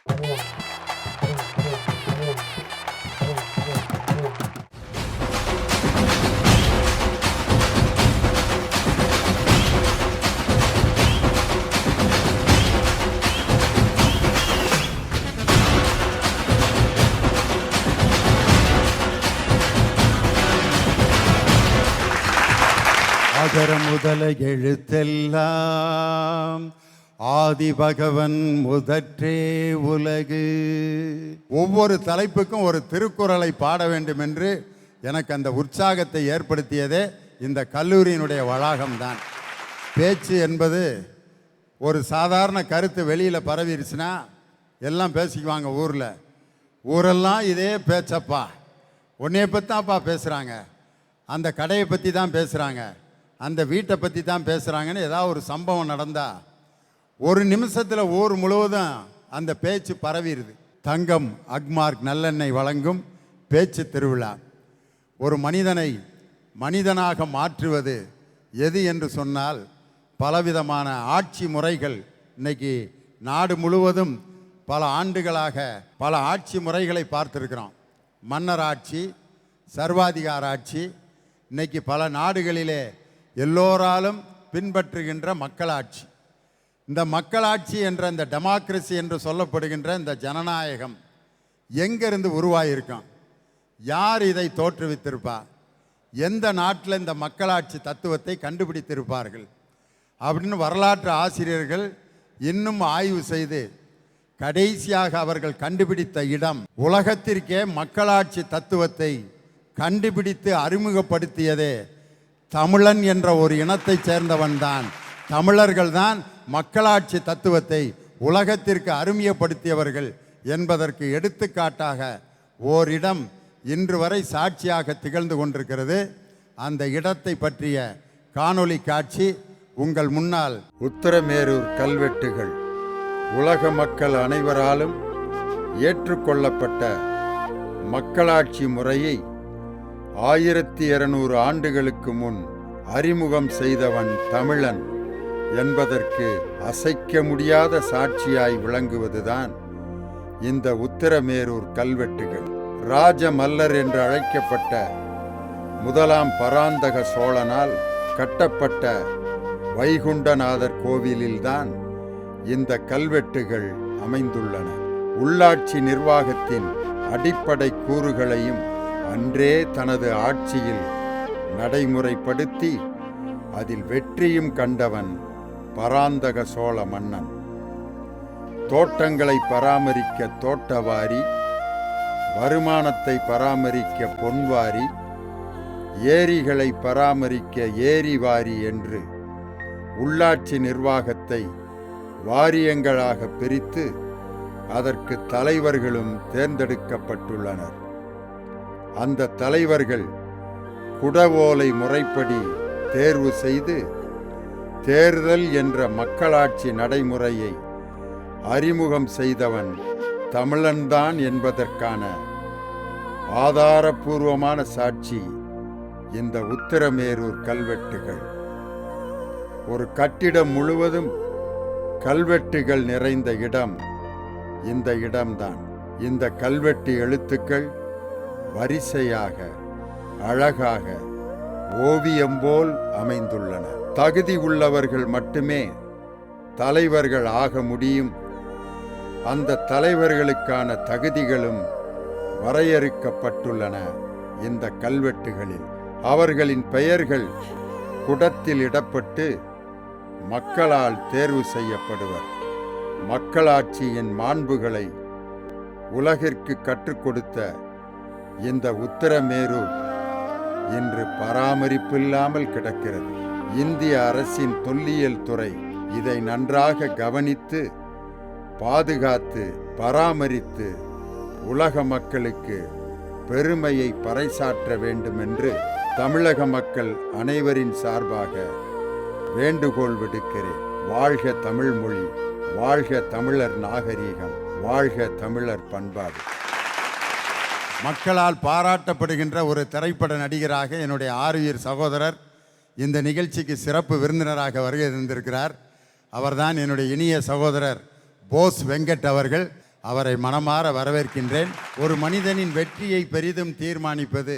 அகர முதல எழுத்தெல்லாம் ஆதி பகவன் முதற்றே உலகு. ஒவ்வொரு தலைப்புக்கும் ஒரு திருக்குறளை பாட வேண்டும் என்று எனக்கு அந்த உற்சாகத்தை ஏற்படுத்தியதே இந்த கல்லூரியினுடைய வளாகம்தான். பேச்சு என்பது ஒரு சாதாரண கருத்து வெளியில் பரவிருச்சுன்னா எல்லாம் பேசிக்குவாங்க. ஊரெல்லாம் இதே பேச்சப்பா, உன்னைய பற்றி தான்ப்பா பேசுகிறாங்க, அந்த கடையை பற்றி தான் பேசுகிறாங்க, அந்த வீட்டை பற்றி தான் பேசுகிறாங்கன்னு ஏதாவது ஒரு சம்பவம் நடந்தால் ஒரு நிமிஷத்தில் ஊர் முழுவதும் அந்த பேச்சு பரவிடுது. தங்கம் அக்மார்க் நல்லெண்ணெய் வழங்கும் பேச்சு திருவிழா. ஒரு மனிதனை மனிதனாக மாற்றுவது எது என்று சொன்னால் பலவிதமான ஆட்சி முறைகள். இன்னைக்கு நாடு முழுவதும் பல ஆண்டுகளாக பல ஆட்சி முறைகளை பார்த்துருக்கிறோம். மன்னர் ஆட்சி, சர்வாதிகார ஆட்சி. இன்னைக்கு பல நாடுகளிலே எல்லோராலும் பின்பற்றுகின்ற மக்களாட்சி. இந்த மக்களாட்சி என்ற இந்த டெமோக்ரஸி என்று சொல்லப்படுகின்ற இந்த ஜனநாயகம் எங்கிருந்து உருவாயிருக்கும்? யார் இதை தோற்றுவித்திருப்பா? எந்த நாட்டில் இந்த மக்களாட்சி தத்துவத்தை கண்டுபிடித்திருப்பார்கள் அப்படின்னு வரலாற்று ஆசிரியர்கள் இன்னும் ஆய்வு செய்து கடைசியாக அவர்கள் கண்டுபிடித்த இடம், உலகத்திற்கே மக்களாட்சி தத்துவத்தை கண்டுபிடித்து அறிமுகப்படுத்தியதே தமிழன் என்ற ஒரு இனத்தைச் சேர்ந்தவன் தான். தமிழர்கள் தான் மக்களாட்சி தத்துவத்தை உலகத்திற்கு அறிமுகப்படுத்தியவர்கள் என்பதற்கு எடுத்துக்காட்டாக ஓரிடம் இன்று வரை சாட்சியாக திகழ்ந்து கொண்டிருக்கிறது. அந்த இடத்தை பற்றிய காணொளி காட்சி உங்கள் முன்னால். உத்தரமேரூர் கல்வெட்டுகள் உலக மக்கள் அனைவராலும் ஏற்றுக்கொள்ளப்பட்ட மக்களாட்சி முறையை 1200 ஆண்டுகளுக்கு முன் அறிமுகம் செய்தவன் தமிழன் என்பதற்கு அசைக்க முடியாத சாட்சியாய் விளங்குவதுதான் இந்த உத்தரமேரூர் கல்வெட்டுகள். ராஜமல்லர் என்று அழைக்கப்பட்ட முதலாம் பராந்தக சோழனால் கட்டப்பட்ட வைகுண்டநாதர் கோவிலில்தான் இந்த கல்வெட்டுகள் அமைந்துள்ளன. உள்ளாட்சி நிர்வாகத்தின் அடிப்படை கூறுகளையும் அன்றே தனது ஆட்சியில் நடைமுறைப்படுத்தி அதில் வெற்றியும் கண்டவன் பராந்தக சோழ மன்னன். தோட்டங்களை பராமரிக்க தோட்டவாரி, வருமானத்தை பராமரிக்க பொன்வாரி, ஏரிகளை பராமரிக்க ஏரிவாரி என்று உள்ளாட்சி நிர்வாகத்தை வாரியங்களாக பிரித்து அதற்கு தலைவர்களும் தேர்ந்தெடுக்கப்பட்டுள்ளனர். அந்த தலைவர்கள் குடவோலை முறைப்படி தேர்வு செய்து தேர்தல் என்ற மக்களாட்சி நடைமுறையை அறிமுகம் செய்தவன் தமிழன்தான் என்பதற்கான ஆதாரபூர்வமான சாட்சி இந்த உத்தரமேரூர் கல்வெட்டுகள். ஒரு கட்டிடம் முழுவதும் கல்வெட்டுகள் நிறைந்த இடம் இந்த இடம்தான். இந்த கல்வெட்டு எழுத்துக்கள் வரிசையாக அழகாக ஓவியம் போல் அமைந்துள்ளன. தகுதி உள்ளவர்கள் மட்டுமே தலைவர்கள் ஆக முடியும். அந்த தலைவர்களுக்கான தகுதிகளும் வரையறுக்கப்பட்டுள்ளன இந்த கல்வெட்டுகளில். அவர்களின் பெயர்கள் குடத்தில் இடப்பட்டு மக்களால் தேர்வு செய்யப்படுவர். மக்களாட்சியின் மாண்புகளை உலகிற்கு கற்றுக் கொடுத்த இந்த உத்தரமேரூர் இன்று பராமரிப்பில்லாமல் கிடக்கிறது. இந்திய அரசின் தொல்லியல் துறை இதை நன்றாக கவனித்து பாதுகாத்து பராமரித்து உலக மக்களுக்கு பெருமையை பறைசாற்ற வேண்டும் என்று தமிழக மக்கள் அனைவரின் சார்பாக வேண்டுகோள் விடுக்கிறேன். வாழ்க தமிழ் மொழி, வாழ்க தமிழர் நாகரீகம், வாழ்க தமிழர் பண்பாடு. மக்களால் பாராட்டப்படுகின்ற ஒரு திரைப்பட நடிகராக என்னுடைய ஆருயிர் சகோதரர் இந்த நிகழ்ச்சிக்கு சிறப்பு விருந்தினராக வருகை தந்திருக்கிறார். அவர்தான் என்னுடைய இனிய சகோதரர் போஸ் வெங்கட் அவர்கள். அவரை மனமாற வரவேற்கின்றேன். ஒரு மனிதனின் வெற்றியை பெரிதும் தீர்மானிப்பது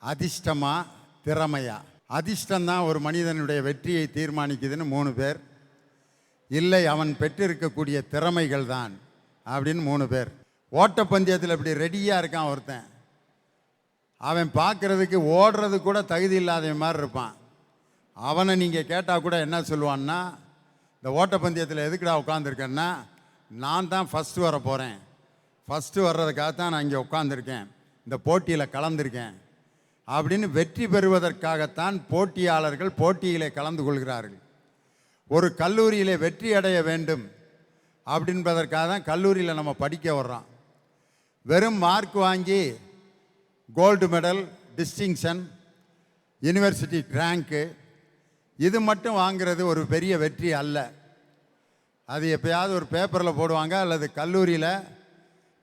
அதிர்ஷ்டமா திறமையா? அதிர்ஷ்டம்தான் ஒரு மனிதனுடைய வெற்றியை தீர்மானிக்குதுன்னு 3 பேர், இல்லை அவன் பெற்றிருக்கக்கூடிய திறமைகள் தான் அப்படின்னு 3 பேர். ஓட்டப்பந்தயத்தில் இப்படி ரெடியாக இருக்கான் ஒருத்தன், அவன் பார்க்குறதுக்கு ஓடுறது கூட தகுதி இல்லாத மாதிரி இருப்பான். அவனை நீங்கள் கேட்டால் கூட என்ன சொல்லுவான்னா, இந்த ஓட்டப்பந்தயத்தில் எதுக்குடா உட்காந்துருக்கேன்னா, நான் தான் ஃபஸ்ட்டு வர போகிறேன், ஃபஸ்ட்டு வர்றதுக்காக தான் நான் இங்கே உட்காந்துருக்கேன், இந்த போட்டியில் கலந்துருக்கேன் அப்படின்னு வெற்றி பெறுவதற்காகத்தான் போட்டியாளர்கள் போட்டியிலே கலந்து கொள்கிறார்கள். ஒரு கல்லூரியிலே வெற்றி அடைய வேண்டும் அப்படின்பதற்காக தான் கல்லூரியில் நம்ம படிக்க வர்றோம். வெறும் மார்க் வாங்கி gold medal, distinction, university rank இது மட்டும் வாங்கிறது ஒரு பெரிய வெற்றி அல்ல. அது எப்போயாவது ஒரு பேப்பரில் போடுவாங்க, அல்லது கல்லூரியில்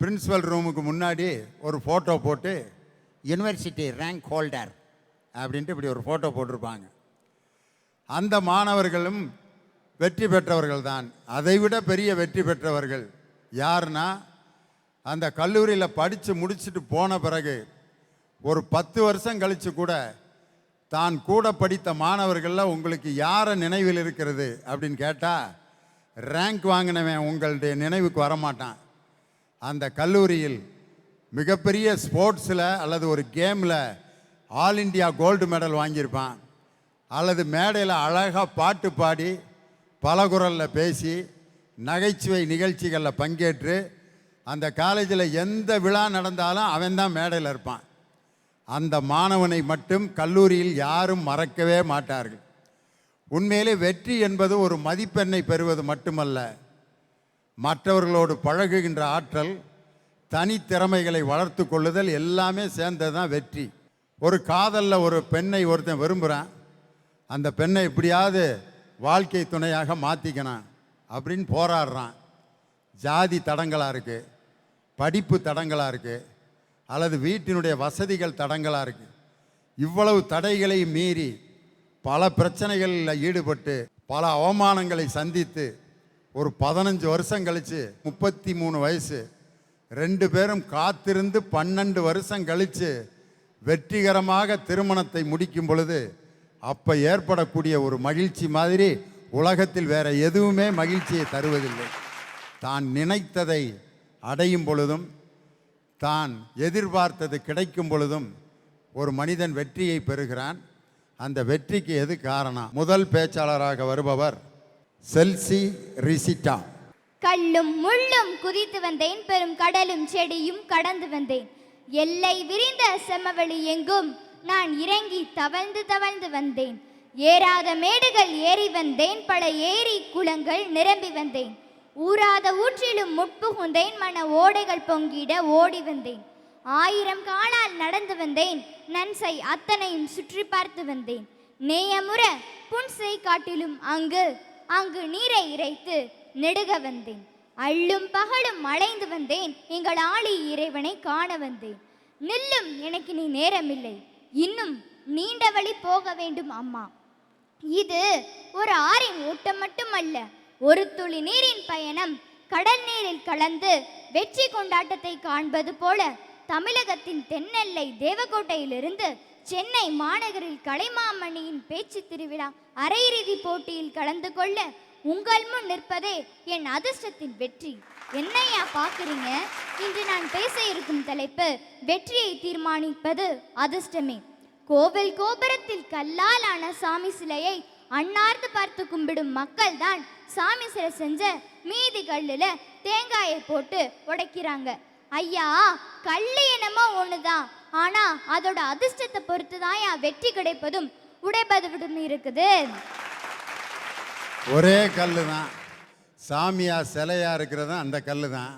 பிரின்சிபல் ரூமுக்கு முன்னாடி ஒரு ஃபோட்டோ போட்டு யூனிவர்சிட்டி ரேங்க் ஹோல்டர் அப்படின்ட்டு இப்படி ஒரு ஃபோட்டோ போட்டிருப்பாங்க. அந்த மாணவர்களும் வெற்றி பெற்றவர்கள் தான். அதைவிட பெரிய வெற்றி பெற்றவர்கள் யாருன்னா, அந்த கல்லூரியில் படித்து முடிச்சுட்டு போன பிறகு ஒரு 10 வருஷம் கழித்து கூட தான் கூட படித்த மாணவர்களில் உங்களுக்கு யாரை நினைவில் இருக்கிறது அப்படின்னு கேட்டால், ரேங்க் வாங்கினவன் உங்களுடைய நினைவுக்கு வரமாட்டான். அந்த கல்லூரியில் மிகப்பெரிய ஸ்போர்ட்ஸில் அல்லது ஒரு கேமில் ஆல் இண்டியா கோல்டு மெடல் வாங்கியிருப்பான், அல்லது மேடையில் அழகாக பாட்டு பாடி பலகுரலில் பேசி நகைச்சுவை நிகழ்ச்சிகளில் பங்கேற்று அந்த காலேஜில் எந்த விழா நடந்தாலும் அவன் தான் மேடையில் இருப்பான். அந்த மாணவனை மட்டும் கல்லூரியில் யாரும் மறக்கவே மாட்டார்கள். உண்மையிலே வெற்றி என்பது ஒரு மதிப்பெண்ணை பெறுவது மட்டுமல்ல, மற்றவர்களோடு பழகுகின்ற ஆற்றல், தனித்திறமைகளை வளர்த்து கொள்ளுதல் எல்லாமே சேர்ந்தது தான் வெற்றி. ஒரு காதலில் ஒரு பெண்ணை ஒருத்தன் விரும்புகிறான், அந்த பெண்ணை எப்படியாவது வாழ்க்கை துணையாக மாற்றிக்கணும் அப்படின்னு போராடுறான். ஜாதி தடங்களாக இருக்குது, படிப்பு தடங்களாக இருக்குது, அல்லது வீட்டினுடைய வசதிகள் தடங்களாக இருக்குது. இவ்வளவு தடைகளை மீறி பல பிரச்சனைகளில் ஈடுபட்டு பல அவமானங்களை சந்தித்து ஒரு 15 வருஷம் கழித்து 33 வயசு 2 பேரும் காத்திருந்து 12 வருஷம் கழித்து வெற்றிகரமாக திருமணத்தை முடிக்கும் பொழுது அப்போ ஏற்படக்கூடிய ஒரு மகிழ்ச்சி மாதிரி உலகத்தில் வேற எதுவுமே மகிழ்ச்சியை தருவதில்லை. தான் நினைத்ததை அடையும் பொழுதும், தான் எதிர்பார்த்தது கிடைக்கும் பொழுதும் ஒரு மனிதன் வெற்றியை பெறுகிறான். அந்த வெற்றிக்கு எது காரணம்? முதல் பேச்சாளராக வருபவர் செல்சி ரிசிட்டா. கல்லும் முள்ளும் குதித்து வந்தேன், பெரும் கடலும் செடியும் கடந்து வந்தேன், எல்லை விரிந்த செம்மவெளி எங்கும் நான் இறங்கி தவழ்ந்து தவழ்ந்து வந்தேன், ஏறாத மேடுகள் ஏறி வந்தேன், பல ஏரி குளங்கள் நிரம்பி வந்தேன், ஊராத ஊற்றிலும் முட்புகுந்தேன், மன ஓடைகள் பொங்கிட ஓடி வந்தேன், 1000 காலால் நடந்து வந்தேன், நன்சை அத்தனையும் சுற்றி பார்த்து வந்தேன், நேயமுற புன்சை காட்டிலும் அங்கு அங்கு நீரை இறைத்து நெடுக வந்தேன், அள்ளும் பகலும் அலைந்து வந்தேன், எங்கள் ஆளி இறைவனை காண வந்தேன், நில்லும் எனக்கு நீ நேரமில்லை, இன்னும் நீண்ட வழி போக வேண்டும் அம்மா. இது ஒரு ஆறின் ஓட்டம் மட்டுமல்ல, ஒரு துளி நீரின் பயணம். கடல் நீரில் கலந்து வெற்றி கொண்டாட்டத்தை காண்பது போல தமிழகத்தின் தென்னெல்லை தேவக்கோட்டையிலிருந்து சென்னை மாநகரில் கலைமாமணியின் பேச்சு திருவிழா அரையிறுதி போட்டியில் கலந்து கொள்ள உங்கள் முன் நிற்பதே என் அதிர்ஷ்டத்தின் வெற்றி. என்னையா பார்க்குறீங்க? இன்று நான் பேச இருக்கும் தலைப்பு வெற்றியை தீர்மானிப்பது அதிர்ஷ்டமே. கோவில் கோபுரத்தில் கல்லால் ஆன சாமி சிலையை அன்னார்ந்து பார்த்து கும்பிடும் மக்கள் தான் சாமி சிலை செஞ்ச மீதி கல்லுல தேங்காயை போட்டு உடைக்கிறாங்க. ஐயா, கல்லு என்னமோ ஒண்ணுதான், ஆனா அதோட அதிர்ஷ்டத்தை பொறுத்து தான் வெற்றி கிடைப்பதும் உடைப்பதும் இருக்குது. ஒரே கல்லு தான், சாமியா சிலையா இருக்கிறது அந்த கல்லு தான்.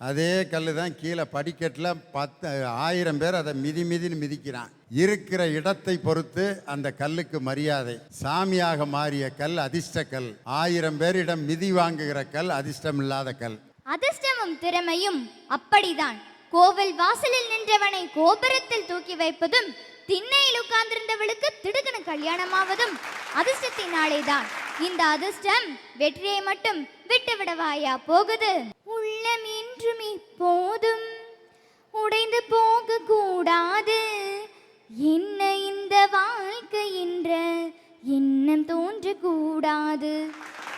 அதே கல்லு தான் கீழே படிக்கட்டில் 10,000 பேர் அதை மிதின்னு மிதிக்கிறான். இருக்கிற இடத்தை பொறுத்து அந்த கல்லுக்கு மரியாதை. சாமியாக மாறிய கல் அதிர்ஷ்ட கல், 1000 பேரிடம் மிதி வாங்குகிற கல் அதிர்ஷ்டம் இல்லாத கல். அதிர்ஷ்டமும் திறமையும் அப்படிதான். கோவில் வாசலில் நின்றவனை கோபுரத்தில் தூக்கி வைப்பதும், திண்ணையில் உட்கார்ந்திருந்தவளுக்கு திடுக்குன்னு கல்யாணமாவதும் அதிர்ஷ்டத்தினாலே தான். இந்த அதிர்ஷ்டம் வெற்றியை மட்டும் விட்டுவிடவாயா போகுது? உள்ளம் என்றும் இப்போதும் உடைந்து போக கூடாது. என்ன இந்த வாழ்க்கை என்ற எண்ணம் தோன்றக்கூடாது.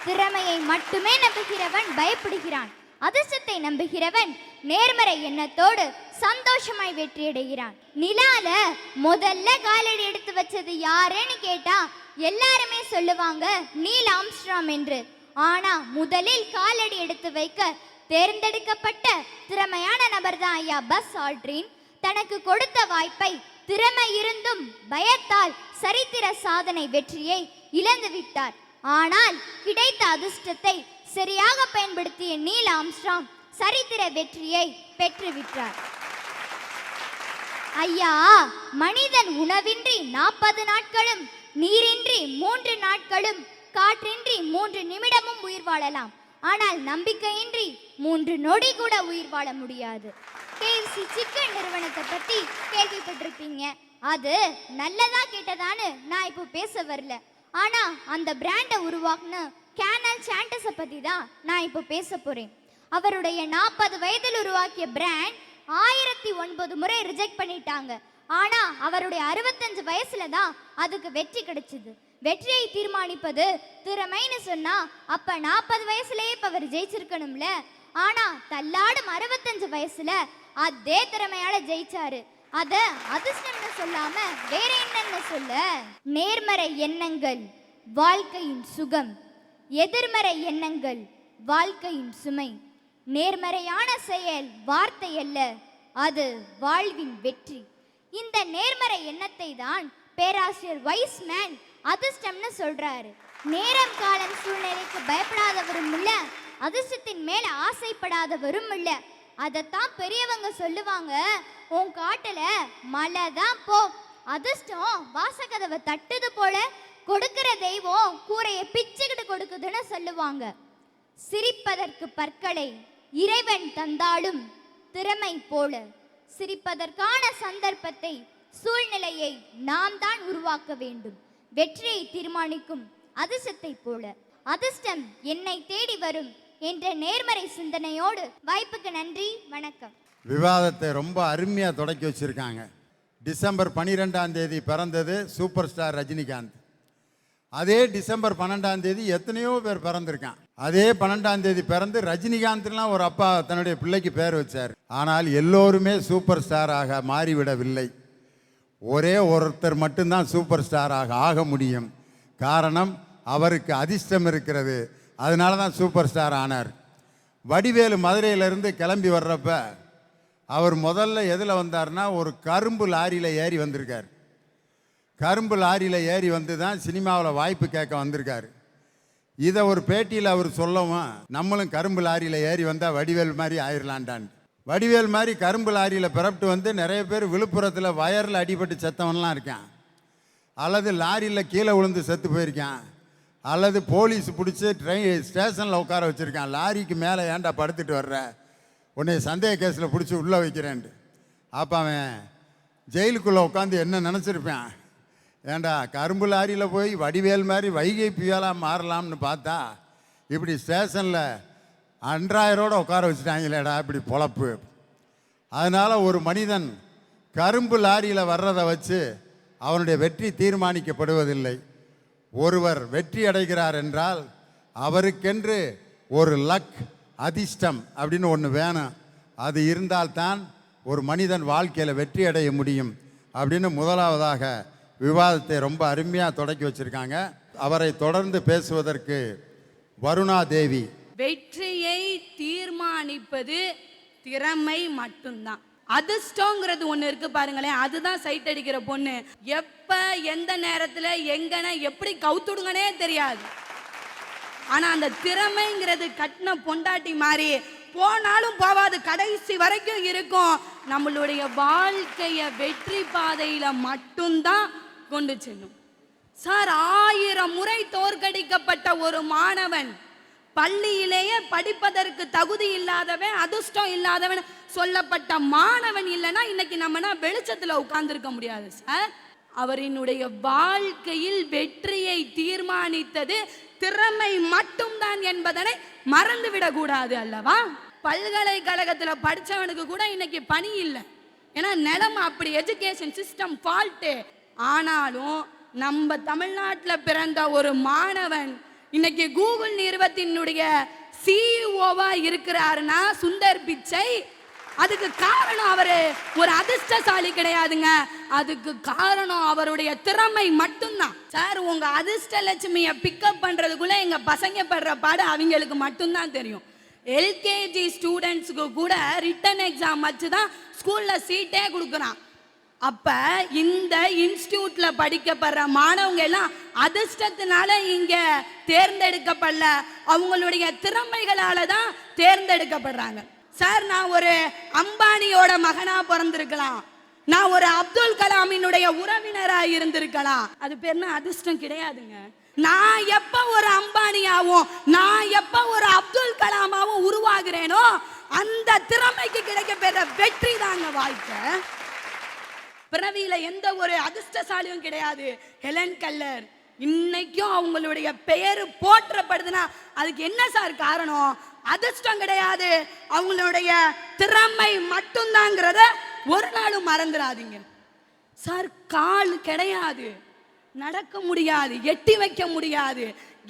திறமையை மட்டுமே நம்புகிறவன் பயப்படுகிறான். அதிர்ஷ்டத்தை நம்புகிறவன் நேர்மறை எண்ணத்தோடு சந்தோஷமாய் வெற்றியடைகிறான். நிலால முதல்ல காலடி எடுத்து வச்சது யாருன்னு கேட்டா எல்லாருமே சொல்லுவாங்க நீல் ஆம்ஸ்ட்ராங் என்று. ஆனா முதலில் காலடி எடுத்து வைக்க தேர்ந்தெடுக்கப்பட்ட திறமையான நபர் தான் ஐயா பஸ் ஆல்ட்ரின். தனக்கு கொடுத்த வாய்ப்பை திறமை இருந்தும் பயத்தால் சரித்திர சாதனை வெற்றியை இழந்து விட்டார். ஆனால் கிடைத்த அதிர்ஷ்டத்தை சரியாக பயன்படுத்திய நீல் ஆம்ஸ்ட்ராங் சரித்திர வெற்றியை பெற்றுவிட்டார். ஐயா, மனிதன் உணவின்றி 40 நாட்களும், நீரின்றி 3 நாட்களும், காற்றின்றி 3 நிமிடமும் உயிர் வாழலாம். ஆனால் நம்பிக்கையின்றி 3 நொடி கூட உயிர் வாழ முடியாது. KFC சிக்கன் நிறுவனத்தை பத்தி கேள்விப்பட்டிருப்பீங்க. அது நல்லதா கேட்டதான்னு நான் இப்போ பேச வரல. ஆனா அந்த பிராண்டை உருவாக்குன கேனல் சாண்டஸை பத்தி தான் நான் இப்போ பேச போறேன். அவருடைய 40 வயதில் உருவாக்கிய பிராண்ட் 1009 முறை ரிஜெக்ட் பண்ணிட்டாங்க. ஆனா அவருடைய 65 வயசுல தான் அதுக்கு வெற்றி கிடைச்சது. வெற்றியை தீர்மானிப்பது திறமைன்னு சொன்னா அப்ப 40 வயசுலயே இப்ப அவர் ஜெயிச்சிருக்கணும்ல. ஆனா தள்ளாடும் 65 வயசுல அதே திறமையால ஜெயிச்சாரு. அத அதிர்ஷ்டம்னு சொல்லாம வேற என்னன்னு சொல்ல? நேர்மறை எண்ணங்கள் வாழ்க்கையின் சுகம், எதிர்மறை எண்ணங்கள் வாழ்க்கையின் சுமை. நேர்மறையான செயல் வார்த்தை அல்ல, அது வாழ்வின் வெற்றி. இந்த நேர்மறை எண்ணத்தை தான் பேராசிரியர் வைஸ்மேன் அதிர்ஷ்டம்னு சொல்றாரு. நேரம் காலம் சூழ்நிலைக்கு பயப்படாதவரும் இல்ல, அதிர்ஷ்டத்தின் மேல ஆசைப்படாதவரும் இல்ல. அதைத்தான் பெரியவங்க சொல்லுவாங்க, உன் காட்டுல மழை தான் போ, அதிர்ஷ்டம் வாசக்கதவை தட்டுது போல, கொடுக்கிற தெய்வம் கூரையை பிச்சுக்கிட்டு கொடுக்குதுன்னு சொல்லுவாங்க. சிரிப்பதற்கு பற்களை இறைவன் தந்தாலும் திறமை போல சிரிப்பதற்கான சந்தர்ப்பத்தை, சூழ்நிலையை நாம் தான் உருவாக்க வேண்டும். வெற்றியை தீர்மானிக்கும் அதிர்ஷ்டத்தை போல அதிர்ஷ்டம் என்னை தேடி வரும் என்ற நேர்மறை சிந்தனையோடு வாய்ப்புக்கு நன்றி, வணக்கம். விவாதத்தை ரொம்ப அருமையாக தொடக்கி வச்சுருக்காங்க. டிசம்பர் 12ஆம் தேதி பிறந்தது சூப்பர் ஸ்டார் ரஜினிகாந்த். அதே டிசம்பர் 12ஆம் தேதி எத்தனையோ பேர் பிறந்திருக்கான். அதே 12ஆம் தேதி பிறந்து ரஜினிகாந்த்லாம் ஒரு அப்பா தன்னுடைய பிள்ளைக்கு பேர் வச்சார். ஆனால் எல்லோருமே சூப்பர் ஸ்டாராக மாறிவிடவில்லை. ஒரே ஒருத்தர் மட்டும்தான் சூப்பர் ஸ்டாராக ஆக முடியும். காரணம், அவருக்கு அதிர்ஷ்டம் இருக்கிறது. அதனால தான் சூப்பர் ஸ்டார் ஆனார். வடிவேலு மதுரையிலேருந்து கிளம்பி வர்றப்ப அவர் முதல்ல எதில் வந்தார்னா ஒரு கரும்பு லாரியில் ஏறி வந்திருக்கார். கரும்பு லாரியில் ஏறி வந்து தான் சினிமாவில் வாய்ப்பு கேட்க வந்திருக்கார். இதை ஒரு பேட்டியில் அவர் சொல்லவும், நம்மளும் கரும்பு லாரியில் ஏறி வந்தால் வடிவேல் மாதிரி ஆயிரலான்டான். வடிவேல் மாதிரி கரும்பு லாரியில் பிறப்பிட்டு வந்து நிறைய பேர் விழுப்புரத்தில் வயரில் அடிபட்டு செத்தவன்லாம் இருக்கான், அல்லது லாரியில் கீழே விழுந்து செத்து போயிருக்கான், அல்லது போலீஸ் பிடிச்சி ஸ்டேஷனில் உட்கார வச்சுருக்கான். லாரிக்கு மேலே ஏன்டா படுத்துட்டு வர்ற, உன்னை சந்தேக கேஸில் பிடிச்சி உள்ளே வைக்கிறேன்ட்டு. அப்போ அவன் ஜெயிலுக்குள்ளே உட்காந்து என்ன நினச்சிருப்பேன், ஏண்டா கரும்பு லாரியில் போய் வடிவேல் மாதிரி வைகை புயலாக மாறலாம்னு பார்த்தா இப்படி ஸ்டேஷனில் அன்றாயரோடு உட்கார வச்சுட்டாங்களேடா, இப்படி பொழப்பு. அதனால் ஒரு மனிதன் கரும்பு லாரியில் வர்றதை வச்சு அவனுடைய வெற்றி தீர்மானிக்கப்படுவதில்லை. ஒருவர் வெற்றி அடைகிறார் என்றால் அவருக்கென்று ஒரு லக், அதிர்ஷ்டம் அப்படின்னு ஒன்று வேணும். அது இருந்தால்தான் ஒரு மனிதன் வாழ்க்கையில் வெற்றி அடைய முடியும் அப்படின்னு முதலாவதாக விவாதத்தை ரொம்ப அருமையாக தொடக்கி வச்சுருக்காங்க. அவரை தொடர்ந்து பேசுவதற்கு வருணா தேவி. வெற்றியை தீர்மானிப்பது திறமை மட்டும்தான். அதிர்ஷ்டங்கிறது ஒன்று இருக்கு பாருங்களேன், அதுதான் சைட் அடிக்கிற பொண்ணு. எப்ப எந்த நேரத்தில் எங்கன எப்படி கவுத்துடுங்கனே தெரியாது. ஆனா அந்த திறமைங்கிறது கட்டின பொண்டாட்டி மாதிரி போனாலும் போவாது, கடைசி வரைக்கும் இருக்கும். நம்மளுடைய வாழ்க்கைய வெற்றி பாதையில மட்டும்தான் கொண்டு செல்லும். சார், 1000 முறை தோற்கடிக்கப்பட்ட ஒரு மாணவன், பள்ளியிலேயே படிப்பதற்கு தகுதி இல்லாதவன், அதிர்ஷ்டம் இல்லாதவன் சொல்லப்பட்ட மாணவன் இல்லைன்னா இன்னைக்கு நம்ம வெளிச்சத்தில் உட்கார்ந்துருக்க முடியாது சார். அவரினுடைய வாழ்க்கையில் வெற்றியை தீர்மானித்தது திறமை மட்டும்தான் என்பதனை மறந்துவிடக் கூடாது அல்லவா? பல்கலைக்கழகத்துல படிச்சவனுக்கு கூட இன்னைக்கு பணி இல்லை. ஏன்னா நிலைமை அப்படி, எஜுகேஷன் சிஸ்டம் ஃபால்ட்டு. ஆனாலும் நம்ம தமிழ்நாட்டில் பிறந்த ஒரு மாணவன் இன்னைக்கு கூகுள் நிறுவனத்தினுடைய சிஇஓவா இருக்கிறாருன்னா சுந்தர் பிச்சை, அதுக்கு காரணம் அவரு ஒரு அதிர்ஷ்டசாலி கிடையாதுங்க. அதுக்கு காரணம் அவருடைய திறமை மட்டும்தான். சார், உங்க அதிர்ஷ்ட லட்சுமியை பிக்கப் பண்றதுக்குள்ள எங்க பசங்க படுற பாடு அவங்களுக்கு மட்டும்தான் தெரியும். எல்கேஜி ஸ்டூடெண்ட்ஸுக்கு கூட ரிட்டன் எக்ஸாம் வச்சு தான் ஸ்கூல்ல சீட்டே கொடுக்குறான். அப்ப இந்த இன்ஸ்டியூட்ல படிக்கப்படுற மாணவங்க எல்லாம் அதிர்ஷ்டத்தினால இங்க தேர்ந்தெடுக்கப்படல, அவங்களுடைய திறமைகளால தான் தேர்ந்தெடுக்கப்படுறாங்க. சார், நான் ஒரு அம்பானியோட மகனா பிறந்திருக்கலாம், நான் ஒரு அப்துல் கலாமினுடைய உறவினரா இருந்திருக்கலாம். அது பேர்னா அதிர்ஷ்டம் கிடையாதுங்க. நான் எப்ப ஒரு அம்பானியாவும் நான் எப்ப ஒரு அப்துல் கலாமாவும் உருவாகிறேனோ அந்த திறமைக்கு கிடைக்க பெற வெற்றி தாங்க வாழ்க்கை. பிறவியில எந்த ஒரு அதிர்ஷ்டசாலியும் கிடையாது. ஹெலன் கெல்லர் இன்னைக்கும் அவங்களுடைய பெயர் போற்றப்படுதுன்னா அதுக்கு என்ன சார் காரணம்? அதிர்ஷ்டம் கிடையாது, அவங்களுடைய திறமை மட்டும்தாங்கிறத ஒரு நாளும் மறந்துடாதீங்க சார். கால் கிடையாது, நடக்க முடியாது, எட்டி வைக்க முடியாது,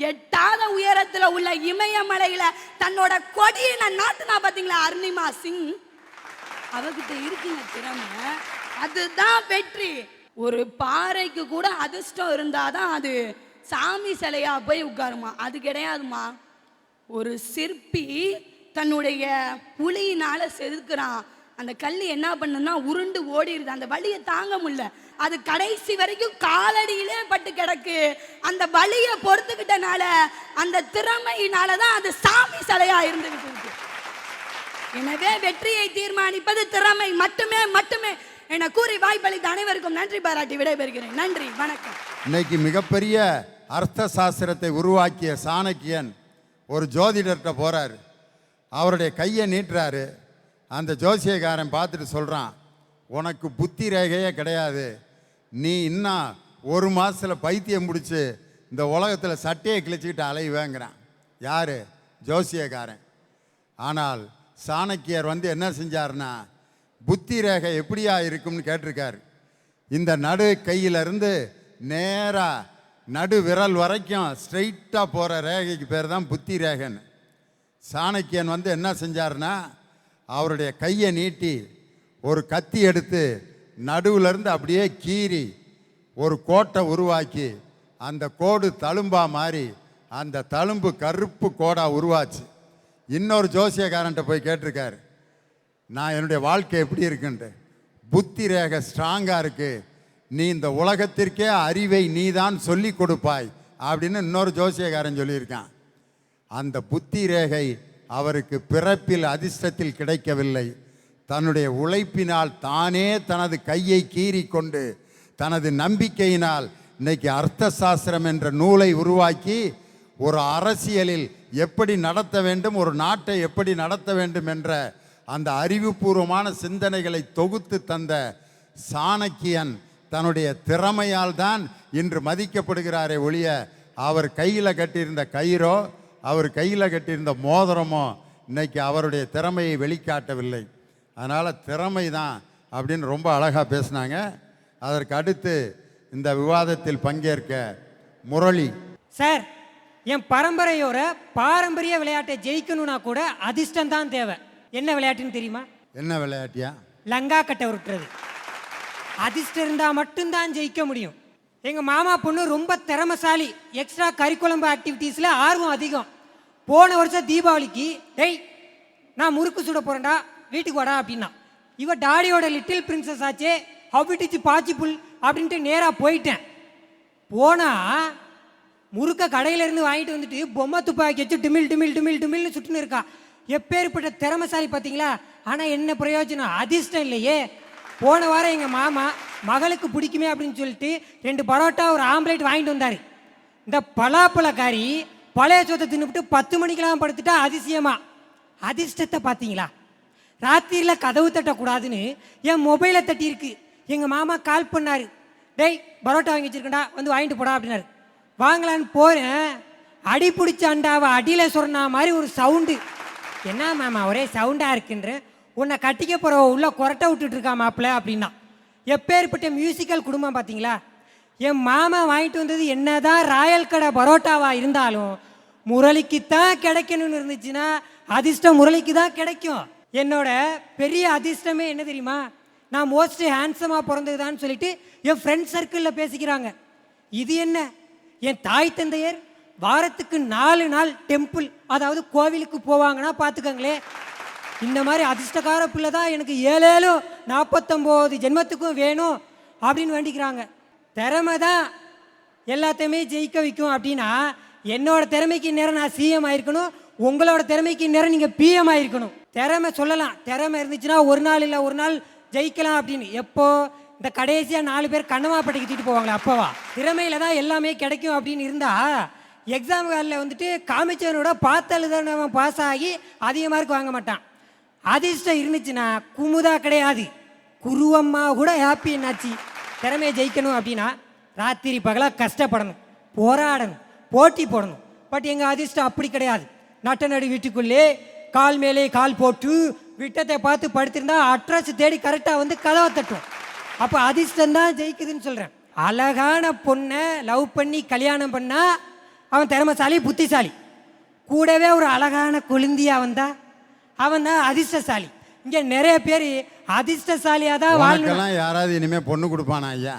எட்டாத உயரத்துல உள்ள இமயமலையில தன்னோட கொடியை நாட்டுனா பாத்தீங்களா அருணிமா சிங், அவகிட்ட இருக்குங்க திறமை. அதுதான் வெற்றி. ஒரு பாறைக்கு கூட அதிர்ஷ்டம் இருந்தாதான் அது சாமி சிலையா போய் உட்காருமா, அது கிடையாதுமா. ஒரு சிற்பி தன்னுடைய புலியினால செதுக்குறான், அந்த கல் என்ன பண்ணுன்னா உருண்டு ஓடிடுது, அந்த வலியை தாங்க முடியல, அது கடைசி வரைக்கும் காலடியிலே பட்டு கிடக்கு. அந்த வலியை பொறுத்துக்கிட்டனால அந்த திறமையினாலதான் அது சாமி சிலையா இருந்துகிட்டு இருக்கு. எனவே வெற்றியை தீர்மானிப்பது திறமை மட்டுமே மட்டுமே என கூறி வாய்ப்பளித்த அனைவருக்கும் நன்றி பாராட்டி விடைபெறுகிறேன். நன்றி, வணக்கம். இன்னைக்கு மிகப்பெரிய அர்த்த சாஸ்திரத்தை உருவாக்கிய சாணக்கியன் ஒரு ஜோதிடர்கிட்ட போறாரு. அவருடைய கையை நீட்டுறாரு. அந்த ஜோசியக்காரன் பார்த்துட்டு சொல்கிறான், உனக்கு புத்தி ரேகையே கிடையாது, நீ இன்னும் ஒரு மாதத்தில் பைத்தியம் முடிச்சு இந்த உலகத்தில் சட்டையை கிழிச்சிக்கிட்டு அலைவேங்கிறான். யார்? ஜோசியக்காரன். ஆனால் சாணக்கியர் என்ன செஞ்சார்னா, புத்தி ரேகை எப்படியா இருக்கும்னு கேட்டிருக்காரு. இந்த நடு கையிலிருந்து நேராக நடு விரல் வரைக்கும் ஸ்ட்ரெயிட்டாக போகிற ரேகைக்கு பேர் தான் புத்தி ரேகைன்னு. சாணக்கியன் என்ன செஞ்சார்னா, அவருடைய கையை நீட்டி ஒரு கத்தி எடுத்து நடுவிலிருந்து அப்படியே கீறி ஒரு கோட்டை உருவாக்கி அந்த கோடு தழும்பா மாறி அந்த தழும்பு கருப்பு கோடாக உருவாச்சு. இன்னொரு ஜோசியக்காரன்ட்ட போய் கேட்டிருக்காரு, நான் என்னுடைய வாழ்க்கை எப்படி இருக்குன்ட்டு. புத்தி ரேகை ஸ்ட்ராங்காக இருக்குது, நீ இந்த உலகத்திற்கே அறிவை நீ தான் சொல்லி கொடுப்பாய் அப்படின்னு இன்னொரு ஜோசியக்காரன் சொல்லியிருக்கான். அந்த புத்தி ரேகை அவருக்கு பிறப்பில் அதிர்ஷ்டத்தில் கிடைக்கவில்லை, தன்னுடைய உழைப்பினால் தானே தனது கையை கீறி கொண்டு தனது நம்பிக்கையினால் இன்னைக்கு அர்த்த சாஸ்திரம் என்ற நூலை உருவாக்கி ஒரு அரசியலில் எப்படி நடத்த வேண்டும், ஒரு நாட்டை எப்படி நடத்த வேண்டும் என்ற அந்த அறிவுபூர்வமான சிந்தனைகளை தொகுத்து தந்த சாணக்கியன் தன்னுடைய திறமையால் தான் இன்று மதிக்கப்படுகிறாரே ஒழிய அவர் கையில் கட்டியிருந்த கயிறோ அவர் கையில் கட்டியிருந்த மோதிரமோ இன்னைக்கு அவருடைய திறமையை வெளிக்காட்டவில்லை. அதனால் திறமை தான் அப்படின்னு ரொம்ப அழகாக பேசினாங்க. அதற்கு அடுத்து இந்த விவாதத்தில் பங்கேற்க முரளி சார். என் பரம்பரையோட பாரம்பரிய விளையாட்டை ஜெயிக்கணும்னா கூட அதிர்ஷ்டம் தான் தேவை. என்ன விளையாட்டுன்னு தெரியுமா? என்ன விளையாட்டியா? லங்கா கட்டை உருட்டுறது. அதிர்ஷ்டம் இருந்தால் மட்டும்தான் ஜெயிக்க முடியும். எங்கள் மாமா பொண்ணு ரொம்ப திறமைசாலி, எக்ஸ்ட்ரா கரிக்குலம் ஆக்டிவிட்டீஸில் ஆர்வம் அதிகம். போன வருஷம் தீபாவளிக்கு, டேய் நான் முறுக்கு சுட போகிறேன்டா வீட்டுக்கு வாடா அப்படின்னா. இவ டாடியோட லிட்டில் பிரின்சஸ் ஆச்சே, ஹபிட்டிச்சு பாச்சிப்புல் அப்படின்ட்டு நேராக போயிட்டேன். போனால் முறுக்க கடையிலேருந்து வாங்கிட்டு வந்துட்டு பொம்மை துப்பாக்கி வச்சு டிமில் டிமில் டிமில் டிமில்னு சுட்டுன்னு இருக்கா. எப்பேற்பட்ட திறமைசாலி பார்த்தீங்களா? ஆனால் என்ன பிரயோஜனம்? அதிர்ஷ்டம் இல்லையே. போன வாரம் எங்கள் மாமா மகளுக்கு பிடிக்குமே அப்படின்னு சொல்லிட்டு 2 பரோட்டா ஒரு ஆம்லேட் வாங்கிட்டு வந்தார். இந்த பலாப்பழக்காரி பழைய சொத்தை தின்னுபிட்டு 10 மணிக்கெல்லாம் படுத்துட்டா அதிசயமா. அதிர்ஷ்டத்தை பார்த்தீங்களா? ராத்திரியில் கதவு தட்டக்கூடாதுன்னு என் மொபைலை தட்டியிருக்கு. எங்கள் மாமா கால் பண்ணார், டேய் பரோட்டா வாங்கி வச்சிருக்கேன்டா வந்து வாங்கிட்டு போடா அப்படின்னாரு. வாங்கலான்னு போகிறேன், அடி பிடிச்ச அண்டாவை அடியில் சொன்னா மாதிரி ஒரு சவுண்டு. என்ன மாமா ஒரே சவுண்டாக இருக்குன்ற, உன்னை கட்டிக்க போகிற உள்ள கொரட்டை விட்டுட்டு இருக்கா மாப்பிள்ள அப்படின்னா. எப்பேற்பட்ட மியூசிக்கல் குடும்பம் பார்த்தீங்களா. என் மாமா வாங்கிட்டு வந்தது என்னதான் ராயல் கடை பரோட்டாவா இருந்தாலும் முரளிக்குத்தான் கிடைக்கணும்னு இருந்துச்சுன்னா அதிர்ஷ்டம் முரளிக்கு தான் கிடைக்கும். என்னோட பெரிய அதிர்ஷ்டமே என்ன தெரியுமா, நான் மோஸ்ட் ஹேண்ட்ஸமாக பிறந்ததுதான்னு சொல்லிட்டு என் ஃப்ரெண்ட் சர்க்கிளில் பேசிக்கிறாங்க. இது என்ன, என் தாய் தந்தையர் வாரத்துக்கு 4 நாள் டெம்பிள், அதாவது கோவிலுக்கு போவாங்கன்னா பார்த்துக்கங்களே. இந்த மாதிரி அதிர்ஷ்டக்கார பிள்ளை தான் எனக்கு 7 49 ஜென்மத்துக்கும் வேணும் அப்படின்னு வேண்டிக்கிறாங்க. திறமை தான் எல்லாத்தையுமே ஜெயிக்க வைக்கும் அப்படின்னா, என்னோட திறமைக்கு நேரம் நான் சிஎம் ஆயிருக்கணும், உங்களோட திறமைக்கு நேரம் நீங்கள் பிஎம் ஆயிருக்கணும். திறமை சொல்லலாம், திறமை இருந்துச்சுன்னா ஒரு நாள் இல்லை ஒரு நாள் ஜெயிக்கலாம் அப்படின்னு. எப்போ இந்த கடைசியாக 4 பேர் கண்ணமாப்பட்டிக்கு தூக்கிட்டு போவாங்களே அப்போவா. திறமையில தான் எல்லாமே கிடைக்கும் அப்படின்னு இருந்தா எக்ஸாம் காலில் வந்துட்டு காமிச்சவனோட பார்த்தழுதவன் பாஸ் ஆகி அதிக மார்க் வாங்க மாட்டான். அதிர்ஷ்டம் இருந்துச்சுன்னா குமுதா கிடையாது, குருவம்மா கூட ஹாப்பி. என்னாச்சு, திறமையை ஜெயிக்கணும் அப்படின்னா ராத்திரி பகலாக கஷ்டப்படணும், போராடணும், போட்டி போடணும். பட் எங்கள் அதிர்ஷ்டம் அப்படி கிடையாது. நட்ட நடு வீட்டுக்குள்ளே கால் மேலே கால் போட்டு விட்டத்தை பார்த்து படுத்திருந்தா அட்ரஸ் தேடி கரெக்டாக வந்து கதவை தட்டும். அப்போ அதிர்ஷ்டம் தான் ஜெயிக்குதுன்னு சொல்கிறேன். அழகான பொண்ணை லவ் பண்ணி கல்யாணம் பண்ணால் அவன் திறமைசாலி, புத்திசாலி. கூடவே ஒரு அழகான கொழுந்தியா வந்தா அவன் தான் அதிர்ஷ்டசாலி. இங்கே நிறைய பேர் அதிர்ஷ்டசாலியாக தான் வாழ்க்கெல்லாம். யாராவது இனிமேல் பொண்ணு கொடுப்பானா ஐயா?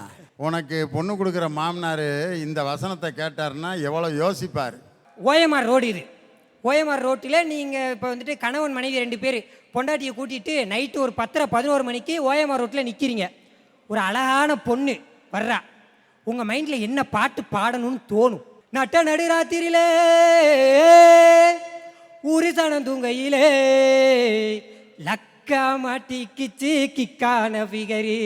உனக்கு பொண்ணு கொடுக்குற மாமனார் இந்த வசனத்தை கேட்டாருன்னா எவ்வளோ யோசிப்பார். ஓஎம்ஆர் ரோடு இது. ஓஎம்ஆர் ரோட்டில் நீங்கள் இப்போ வந்துட்டு கணவன் மனைவி 2 பேர் பொண்டாட்டியை கூட்டிகிட்டு நைட்டு ஒரு 10-11 மணிக்கு ஓஎம்ஆர் ரோட்டில் நிற்கிறீங்க. ஒரு அழகான பொண்ணு வர்றா. உங்கள் மைண்டில் என்ன பாட்டு பாடணும்னு தோணும். நட்ட நடுராத்திரியிலே ஊரிசனம் தூங்கையிலே லக்கா மாட்டிக்கிச்சு கிக்கான ஃபிகரு,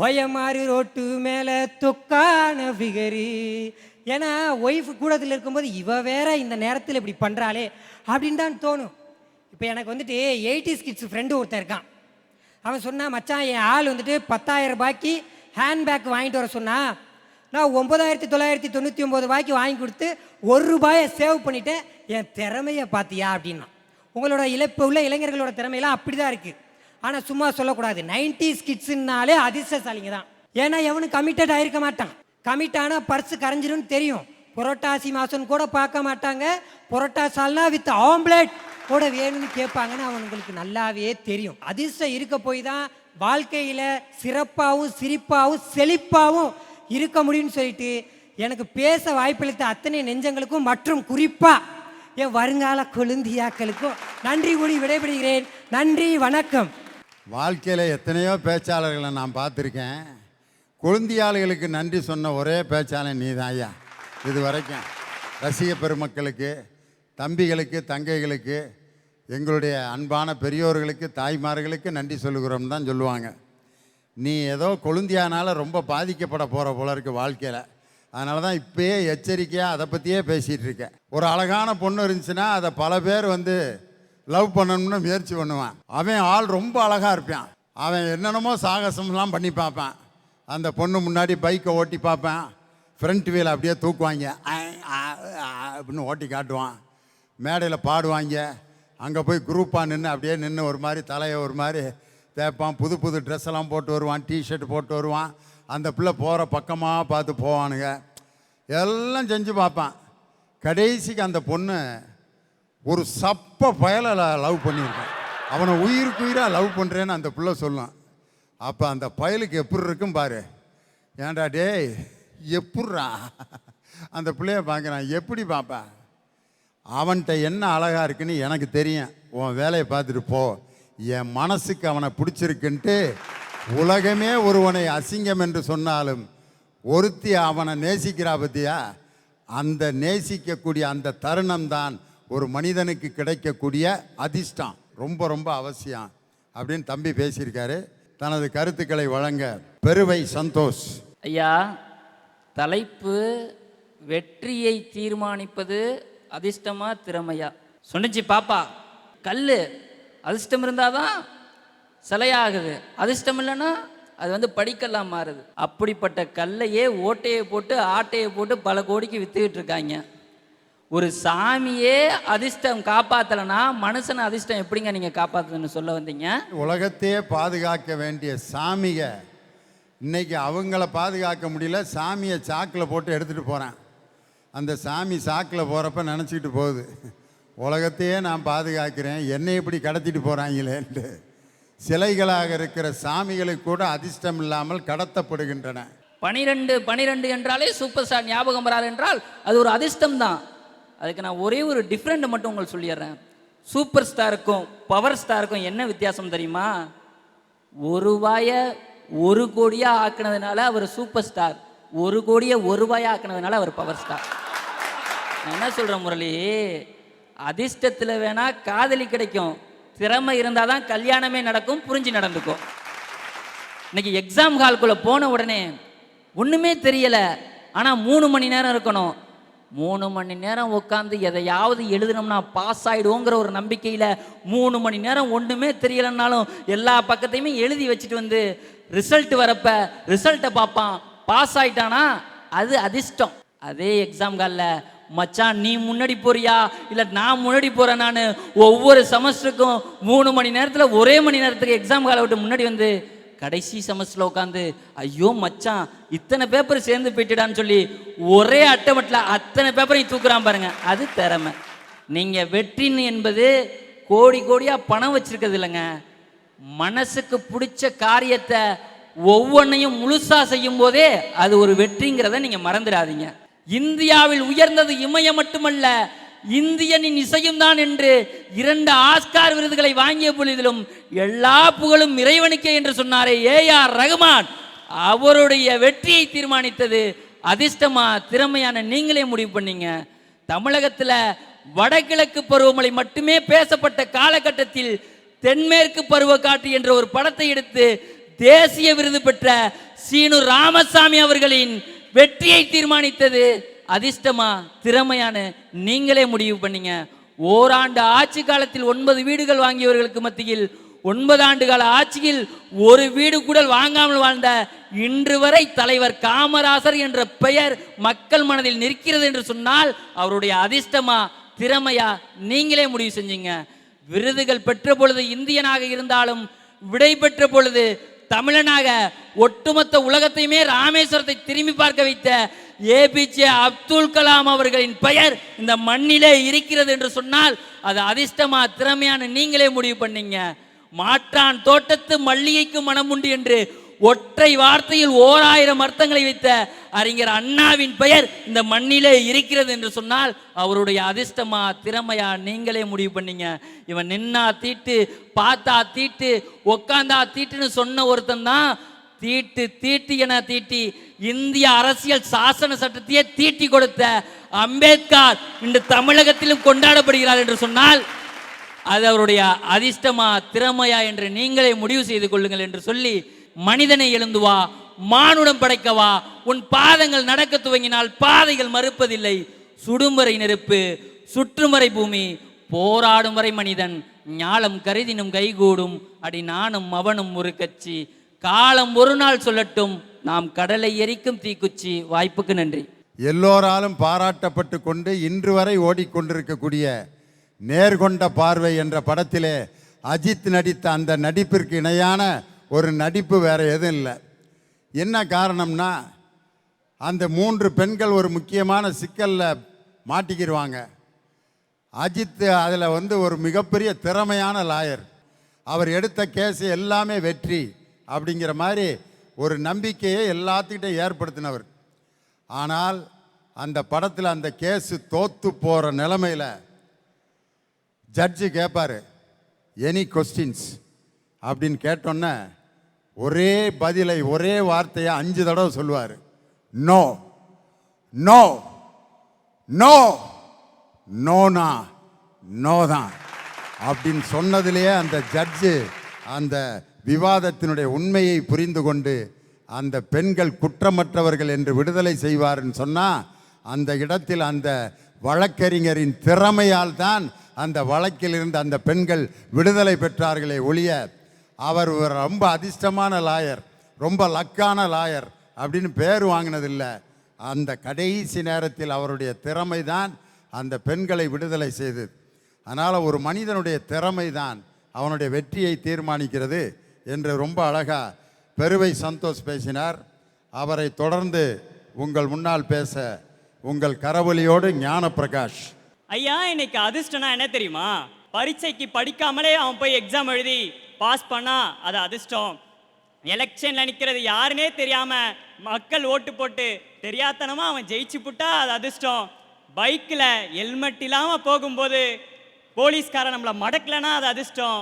ஓயமாறு ரோட்டு மேலே தொக்கான ஃபிகரு. ஏன்னா ஒய்ஃபு கூடத்தில் இருக்கும்போது இவ வேற இந்த நேரத்தில் இப்படி பண்ணுறாளே அப்படின்னு தான் தோணும். இப்போ எனக்கு வந்துட்டு 80s கிட்ஸ் ஃப்ரெண்டு ஒருத்தன் இருக்கான். அவன் சொன்னான், மச்சான் என் ஆள் வந்துட்டு 10,000 ரூபாய்க்கு ஹேண்ட்பேக் வாங்கிட்டு வர சொன்னான். நான் 9,999 ரூபாய்க்கு வாங்கி கொடுத்து 1 ரூபாயை சேவ் பண்ணிவிட்டேன். என் திறமையை பார்த்தியா அப்படின்னா. உங்களோட இப்போ உள்ள இளைஞர்களோட திறமையெல்லாம் அப்படி தான் இருக்குது. ஆனால் சும்மா சொல்லக்கூடாது, 90s கிட்ஸுனாலே அதிர்ஷ்டசாலிங்க தான். ஏன்னா எவனும் கமிட்டட் ஆகிருக்க மாட்டான். கமிட் ஆனால் பர்ஸு கரைஞ்சிரும்னு தெரியும். புரோட்டாசி மாதம் கூட பார்க்க மாட்டாங்க. புரோட்டாசால்னா வித் ஆம்லேட் கூட வேணும்னு கேட்பாங்கன்னு அவங்களுக்கு நல்லாவே தெரியும். அதிர்ஷ்டம் இருக்க போய் தான் வாழ்க்கையில் சிறப்பாகவும் சிரிப்பாகவும் செழிப்பாகவும் இருக்க முடியும்னு சொல்லிட்டு எனக்கு பேச வாய்ப்பளித்த அத்தனை நெஞ்சங்களுக்கும் மற்றும் குறிப்பாக என் வருங்கால கொழுந்தியாக்களுக்கும் நன்றி கூறி விடைபெறுகிறேன். நன்றி, வணக்கம். வாழ்க்கையில் எத்தனையோ பேச்சாளர்களை நான் பார்த்துருக்கேன். கொழுந்தியாளர்களுக்கு நன்றி சொன்ன ஒரே பேச்சாளன் நீ தான் ஐயா. இது வரைக்கும் ரசிக பெருமக்களுக்கு, தம்பிகளுக்கு, தங்கைகளுக்கு, எங்களுடைய அன்பான பெரியோர்களுக்கு, தாய்மார்களுக்கு நன்றி சொல்லுகிறோம் தான் சொல்லுவாங்க. நீ ஏதோ கொழுந்தியானால் ரொம்ப பாதிக்கப்பட போகிற போல இருக்கு வாழ்க்கையில். அதனால தான் இப்போயே எச்சரிக்கையாக அதை பற்றியே பேசிகிட்டு இருக்கேன். ஒரு அழகான பொண்ணு இருந்துச்சுன்னா அதை பல பேர் வந்து லவ் பண்ணணும்னு முயற்சி பண்ணுவான். அவன் ஆள் ரொம்ப அழகாக இருப்பான். அவன் என்னென்னமோ சாகசம்லாம் பண்ணி பார்ப்பான். அந்த பொண்ணு முன்னாடி பைக்கை ஓட்டி பார்ப்பேன், ஃப்ரண்ட் வீல் அப்படியே தூக்குவாங்க, அப்படின்னு ஓட்டி காட்டுவான். மேடையில் பாடுவாங்க. அங்கே போய் குரூப்பாக நின்று அப்படியே நின்று ஒரு மாதிரி தலையை ஒரு மாதிரி தேய்ப்பான். புது புது ட்ரெஸ்ஸெல்லாம் போட்டு வருவான், டிஷர்ட் போட்டு வருவான். அந்த பிள்ளை போகிற பக்கமாக பார்த்து போவானுங்க. எல்லாம் செஞ்சு பார்ப்பான். கடைசிக்கு அந்த பொண்ணு ஒரு சப்ப பயலை லவ் பண்ணியிருக்கான். அவனை உயிருக்கு உயிராக லவ் பண்ணுறேன்னு அந்த பிள்ளை சொல்லும். அப்போ அந்த பயலுக்கு எப்படி இருக்கும் பாரு. ஏன்டா டேய் எப்பட்றா அந்த பிள்ளைய பார்க்குறான். எப்படி பார்ப்பா? அவன்கிட்ட என்ன அழகாக இருக்குன்னு எனக்கு தெரியும். உன் வேலையை பார்த்துட்டு போ. என் மனசுக்கு அவனை பிடிச்சிருக்குன்ட்டு உலகமே ஒருவனை அசிங்கம் என்று சொன்னாலும் ஒருத்தி அவனை நேசிக்கிறா பத்தியா? அந்த நேசிக்கக்கூடிய அந்த தருணம் தான் ஒரு மனிதனுக்கு கிடைக்கக்கூடிய அதிர்ஷ்டம். ரொம்ப ரொம்ப அவசியம் அப்படின்னு தம்பி பேசியிருக்காரு. தனது கருத்துக்களை வழங்க பெருவை சந்தோஷ். ஐயா, தலைப்பு வெற்றியை தீர்மானிப்பது அதிர்ஷ்டமா திறமையா சொன்னிச்சு பாப்பா. கல் அதிர்ஷ்டம் இருந்தாதான் சிலையாகுது, அதிர்ஷ்டம் இல்லைன்னா அது வந்து படிக்கல்லாம் மாறுது. அப்படிப்பட்ட கல்லையே ஓட்டையை போட்டு ஆட்டையை போட்டு பல கோடிக்கு வித்துக்கிட்டு இருக்காங்க. ஒரு சாமியே அதிர்ஷ்டம் காப்பாத்தலைன்னா மனுஷன் அதிர்ஷ்டம் எப்படிங்க நீங்க காப்பாத்துன்னு சொல்ல வந்தீங்க? உலகத்தையே பாதுகாக்க வேண்டிய சாமிக இன்னைக்கு அவங்கள பாதுகாக்க முடியல, சாமியை சாக்கில் போட்டு எடுத்துகிட்டு போகிறேன். அந்த சாமி சாக்கில் போகிறப்ப நினச்சிக்கிட்டு போகுது, உலகத்தையே நான் பாதுகாக்கிறேன், என்னை இப்படி கடத்திட்டு போகிறாங்களேன்ட்டு. சிலைகளாக இருக்கிற சாமிகளுக்கு கூட அதிர்ஷ்டம் இல்லாமல் கடத்தப்படுகின்றன. 12 என்றாலே சூப்பர் ஸ்டார் ஞாபகம் வராது என்றால் அது ஒரு அதிர்ஷ்டம் தான். அதுக்கு நான் ஒரே ஒரு டிஃப்ரெண்ட் மட்டும் உங்களுக்கு சொல்லிடுறேன். சூப்பர் ஸ்டாருக்கும் பவர் ஸ்டாருக்கும் என்ன வித்தியாசம் தெரியுமா? 1 ரூபாயை 1 கோடியா ஆக்குனதுனால அவர் சூப்பர் ஸ்டார், 1 கோடியை 1 ரூபாயா ஆக்குனதுனால அவர் பவர் ஸ்டார். நான் என்ன சொல்றேன் முரளி, அதிர்ஷ்டத்தில் வேணா காதலி கிடைக்கும், திறமை இருந்தால் தான் கல்யாணமே நடக்கும், புரிஞ்சு நடந்துக்கும். இன்னைக்கு எக்ஸாம் ஹால்குள்ளே போன உடனே ஒன்றுமே தெரியலை, ஆனால் 3 மணி நேரம் இருக்கணும். 3 மணி நேரம் உட்காந்து எதையாவது எழுதுனோம்னா பாஸ் ஆகிடுவோங்கிற ஒரு நம்பிக்கையில் 3 மணி நேரம் ஒன்றுமே தெரியலைன்னாலும் எல்லா பக்கத்தையுமே எழுதி வச்சுட்டு வந்து ரிசல்ட் வரப்ப ரிசல்ட்டை பார்ப்பான், பாஸ் ஆயிட்டானா அது அதிர்ஷ்டம். அதே எக்ஸாம் ஹாலில் மச்சான் நீ முன்னாடி போறியா இல்லை நான் முன்னாடி போகிறேன், நான் ஒவ்வொரு செமஸ்டருக்கும் 3 மணி நேரத்தில் ஒரே மணி நேரத்துக்கு எக்ஸாம் ஹாலை விட்டு முன்னாடி வந்து கடைசி செமஸ்டரில் உட்காந்து ஐயோ மச்சான் இத்தனை பேப்பர் சேர்ந்து போயிட்டுடான்னு சொல்லி ஒரே அட்டமட்டில் அத்தனை பேப்பரையும் தூக்குறான் பாருங்க, அது திறமை. நீங்கள் வெற்றின்னு என்பது கோடி கோடியாக பணம் வச்சிருக்கிறது இல்லைங்க, மனசுக்கு பிடிச்ச காரியத்தை ஒவ்வொன்றையும் முழுசா செய்யும் போதே அது ஒரு வெற்றிங்கிறத நீங்கள் மறந்துடாதீங்க. இந்தியாவில் உயர்ந்தது இமயம் மட்டுமல்ல, இந்தியனின் இசையும் தான் என்று 2 ஆஸ்கார் விருதுகளை வாங்கிய பொழுதிலும் எல்லா புகழும் இறைவனுக்கே என்று சொன்னாரே ஏஆர் ரகுமான், அவருடைய வெற்றியை தீர்மானித்தது அதிர்ஷ்டமா திறமையான நீங்களே முடிவு பண்ணீங்க. தமிழகத்தில் வடகிழக்கு பருவமழை மட்டுமே பேசப்பட்ட காலகட்டத்தில் தென்மேற்கு பருவக்காற்று என்ற ஒரு படத்தை எடுத்து தேசிய விருது பெற்ற சீனு ராமசாமி அவர்களின் வெற்றியை தீர்மானித்தது அதிர்ஷ்டமா திறமையான நீங்களே முடிவு பண்ணீங்க. ஓராண்டு ஆட்சி காலத்தில் 9 வீடுகள் வாங்கியவர்களுக்கு மத்தியில் 9 ஆண்டு கால ஆட்சியில் ஒரு வீடு கூட வாங்காமல் வாழ்ந்த இன்று வரை தலைவர் காமராசர் என்ற பெயர் மக்கள் மனதில் நிற்கிறது என்று சொன்னால் அவருடைய அதிர்ஷ்டமா திறமையா நீங்களே முடிவு செஞ்சீங்க. விருதுகள் பெற்ற பொழுது இந்தியனாக இருந்தாலும் விடை பெற்ற பொழுது தமிழனாக ஒட்டுமொத்த உலகத்தையுமே ராமேஸ்வரத்தை திரும்பி பார்க்க வைத்த ஏபிஜே அப்துல் கலாம் அவர்களின் பெயர் இந்த மண்ணிலே இருக்கிறது என்று சொன்னால் அது அதிர்ஷ்டமா திறமையான நீங்களே முடிவு பண்ணீங்க. மாற்றான் தோட்டத்து மல்லிகைக்கு மனம் உண்டு என்று ஒற்றை வார்த்தையில் 1000 அர்த்தங்களை வைத்த அறிஞர் அண்ணாவின் பெயர் இந்த மண்ணிலே இருக்கிறது என்று சொன்னால் அவருடைய அதிர்ஷ்டமா திறமையா நீங்களே முடிவு பண்ணீங்க. இவன் நின்னா தீட்டு, பார்த்தா தீட்டு, உக்காந்தா தீட்டுன்னு சொன்ன ஒருத்தன் தான் தீட்டு தீட்டு என தீட்டி இந்திய அரசியல் சாசன சட்டத்தையே தீட்டி கொடுத்த அம்பேத்கர் இன்று தமிழகத்திலும் கொண்டாடப்படுகிறார் என்று சொன்னால் அது அவருடைய அதிர்ஷ்டமா திறமையா என்று நீங்களே முடிவு செய்து கொள்ளுங்கள் என்று சொல்லி, மனிதனை எழுந்து வா, மானுடம் படைக்கவா, உன் பாதங்கள் நடக்க துவங்கினால் பாதைகள் மறுப்பதில்லை, சுடுமறை நெருப்பு சுற்றுமறை பூமி போராடும் வரை மனிதன் ஞாலம் கருதினும் கைகூடும் அடி நானும் அவனும் ஒரு கட்சி காலம் ஒரு நாள் சொல்லட்டும் நாம் கடலை எரிக்கும் தீக்குச்சி. வாய்ப்புக்கு நன்றி. எல்லோராலும் பாராட்டப்பட்டு கொண்டு இன்று வரை ஓடிக்கொண்டிருக்கக்கூடிய நேர்கொண்ட பார்வை என்ற படத்திலே அஜித் நடித்த அந்த நடிப்பிற்கு இணையான ஒரு நடிப்பு வேற எதுவும் இல்லை. என்ன காரணம்னா அந்த 3 பெண்கள் ஒரு முக்கியமான சிக்கலில் மாட்டிக்கிடுவாங்க. அஜித் அதில் ஒரு மிகப்பெரிய திறமையான லாயர், அவர் எடுத்த கேஸ் எல்லாமே வெற்றி அப்படிங்கிற மாதிரி ஒரு நம்பிக்கையை எல்லாத்துக்கிட்ட ஏற்படுத்தினவர். ஆனால் அந்த படத்தில் அந்த கேஸு தோத்து போகிற நிலைமையில் ஜட்ஜு கேட்பார், எனி கொஸ்டின்ஸ் அப்படின்னு கேட்டோன்னே ஒரே பதிலை ஒரே வார்த்தையை 5 தடவை சொல்லுவார், நோ நோ நோ நோனா நோ தான் அப்படின்னு சொன்னதிலேயே அந்த ஜட்ஜு அந்த விவாதத்தினுடைய உண்மையை புரிந்து கொண்டு அந்த பெண்கள் குற்றமற்றவர்கள் என்று விடுதலை செய்வார்னு சொன்னால் அந்த இடத்தில் அந்த வழக்கறிஞரின் திறமையால் தான் அந்த வழக்கிலிருந்து அந்த பெண்கள் விடுதலை பெற்றார்களே ஒழிய அவர் ரொம்ப அதிர்ஷ்டமான லாயர், ரொம்ப லக்கான லாயர் அப்படின்னு பேர் வாங்கினதில்லை. அந்த கடைசி நேரத்தில் அவருடைய திறமை தான் அந்த பெண்களை விடுதலை செய்தது. அதனால் ஒரு மனிதனுடைய திறமை தான் அவனுடைய வெற்றியை தீர்மானிக்கிறது என்று ரொம்ப அழகாக பெருவை சந்தோஷ் பேசினார். அவரை தொடர்ந்து உங்கள் முன்னால் பேச உங்கள் கரவொலியோடு ஞானப்பிரகாஷ். ஐயா, இன்னைக்கு அதிர்ஷ்டம்னா என்ன தெரியுமா? பரீட்சைக்கு படிக்காமலே அவன் போய் எக்ஸாம் எழுதி பாஸ் பண்ணா அது அதிர்ஷ்டம். எலெக்ஷன்ல நிற்கிறது யாருன்னே தெரியாம மக்கள் ஓட்டு போட்டு தெரியாதனமா அவன் ஜெயிச்சு புட்டா அது அதிர்ஷ்டம். பைக்கில் ஹெல்மெட் இல்லாமல் போகும்போது போலீஸ்காரன் நம்மளை மடக்கலைன்னா அது அதிர்ஷ்டம்.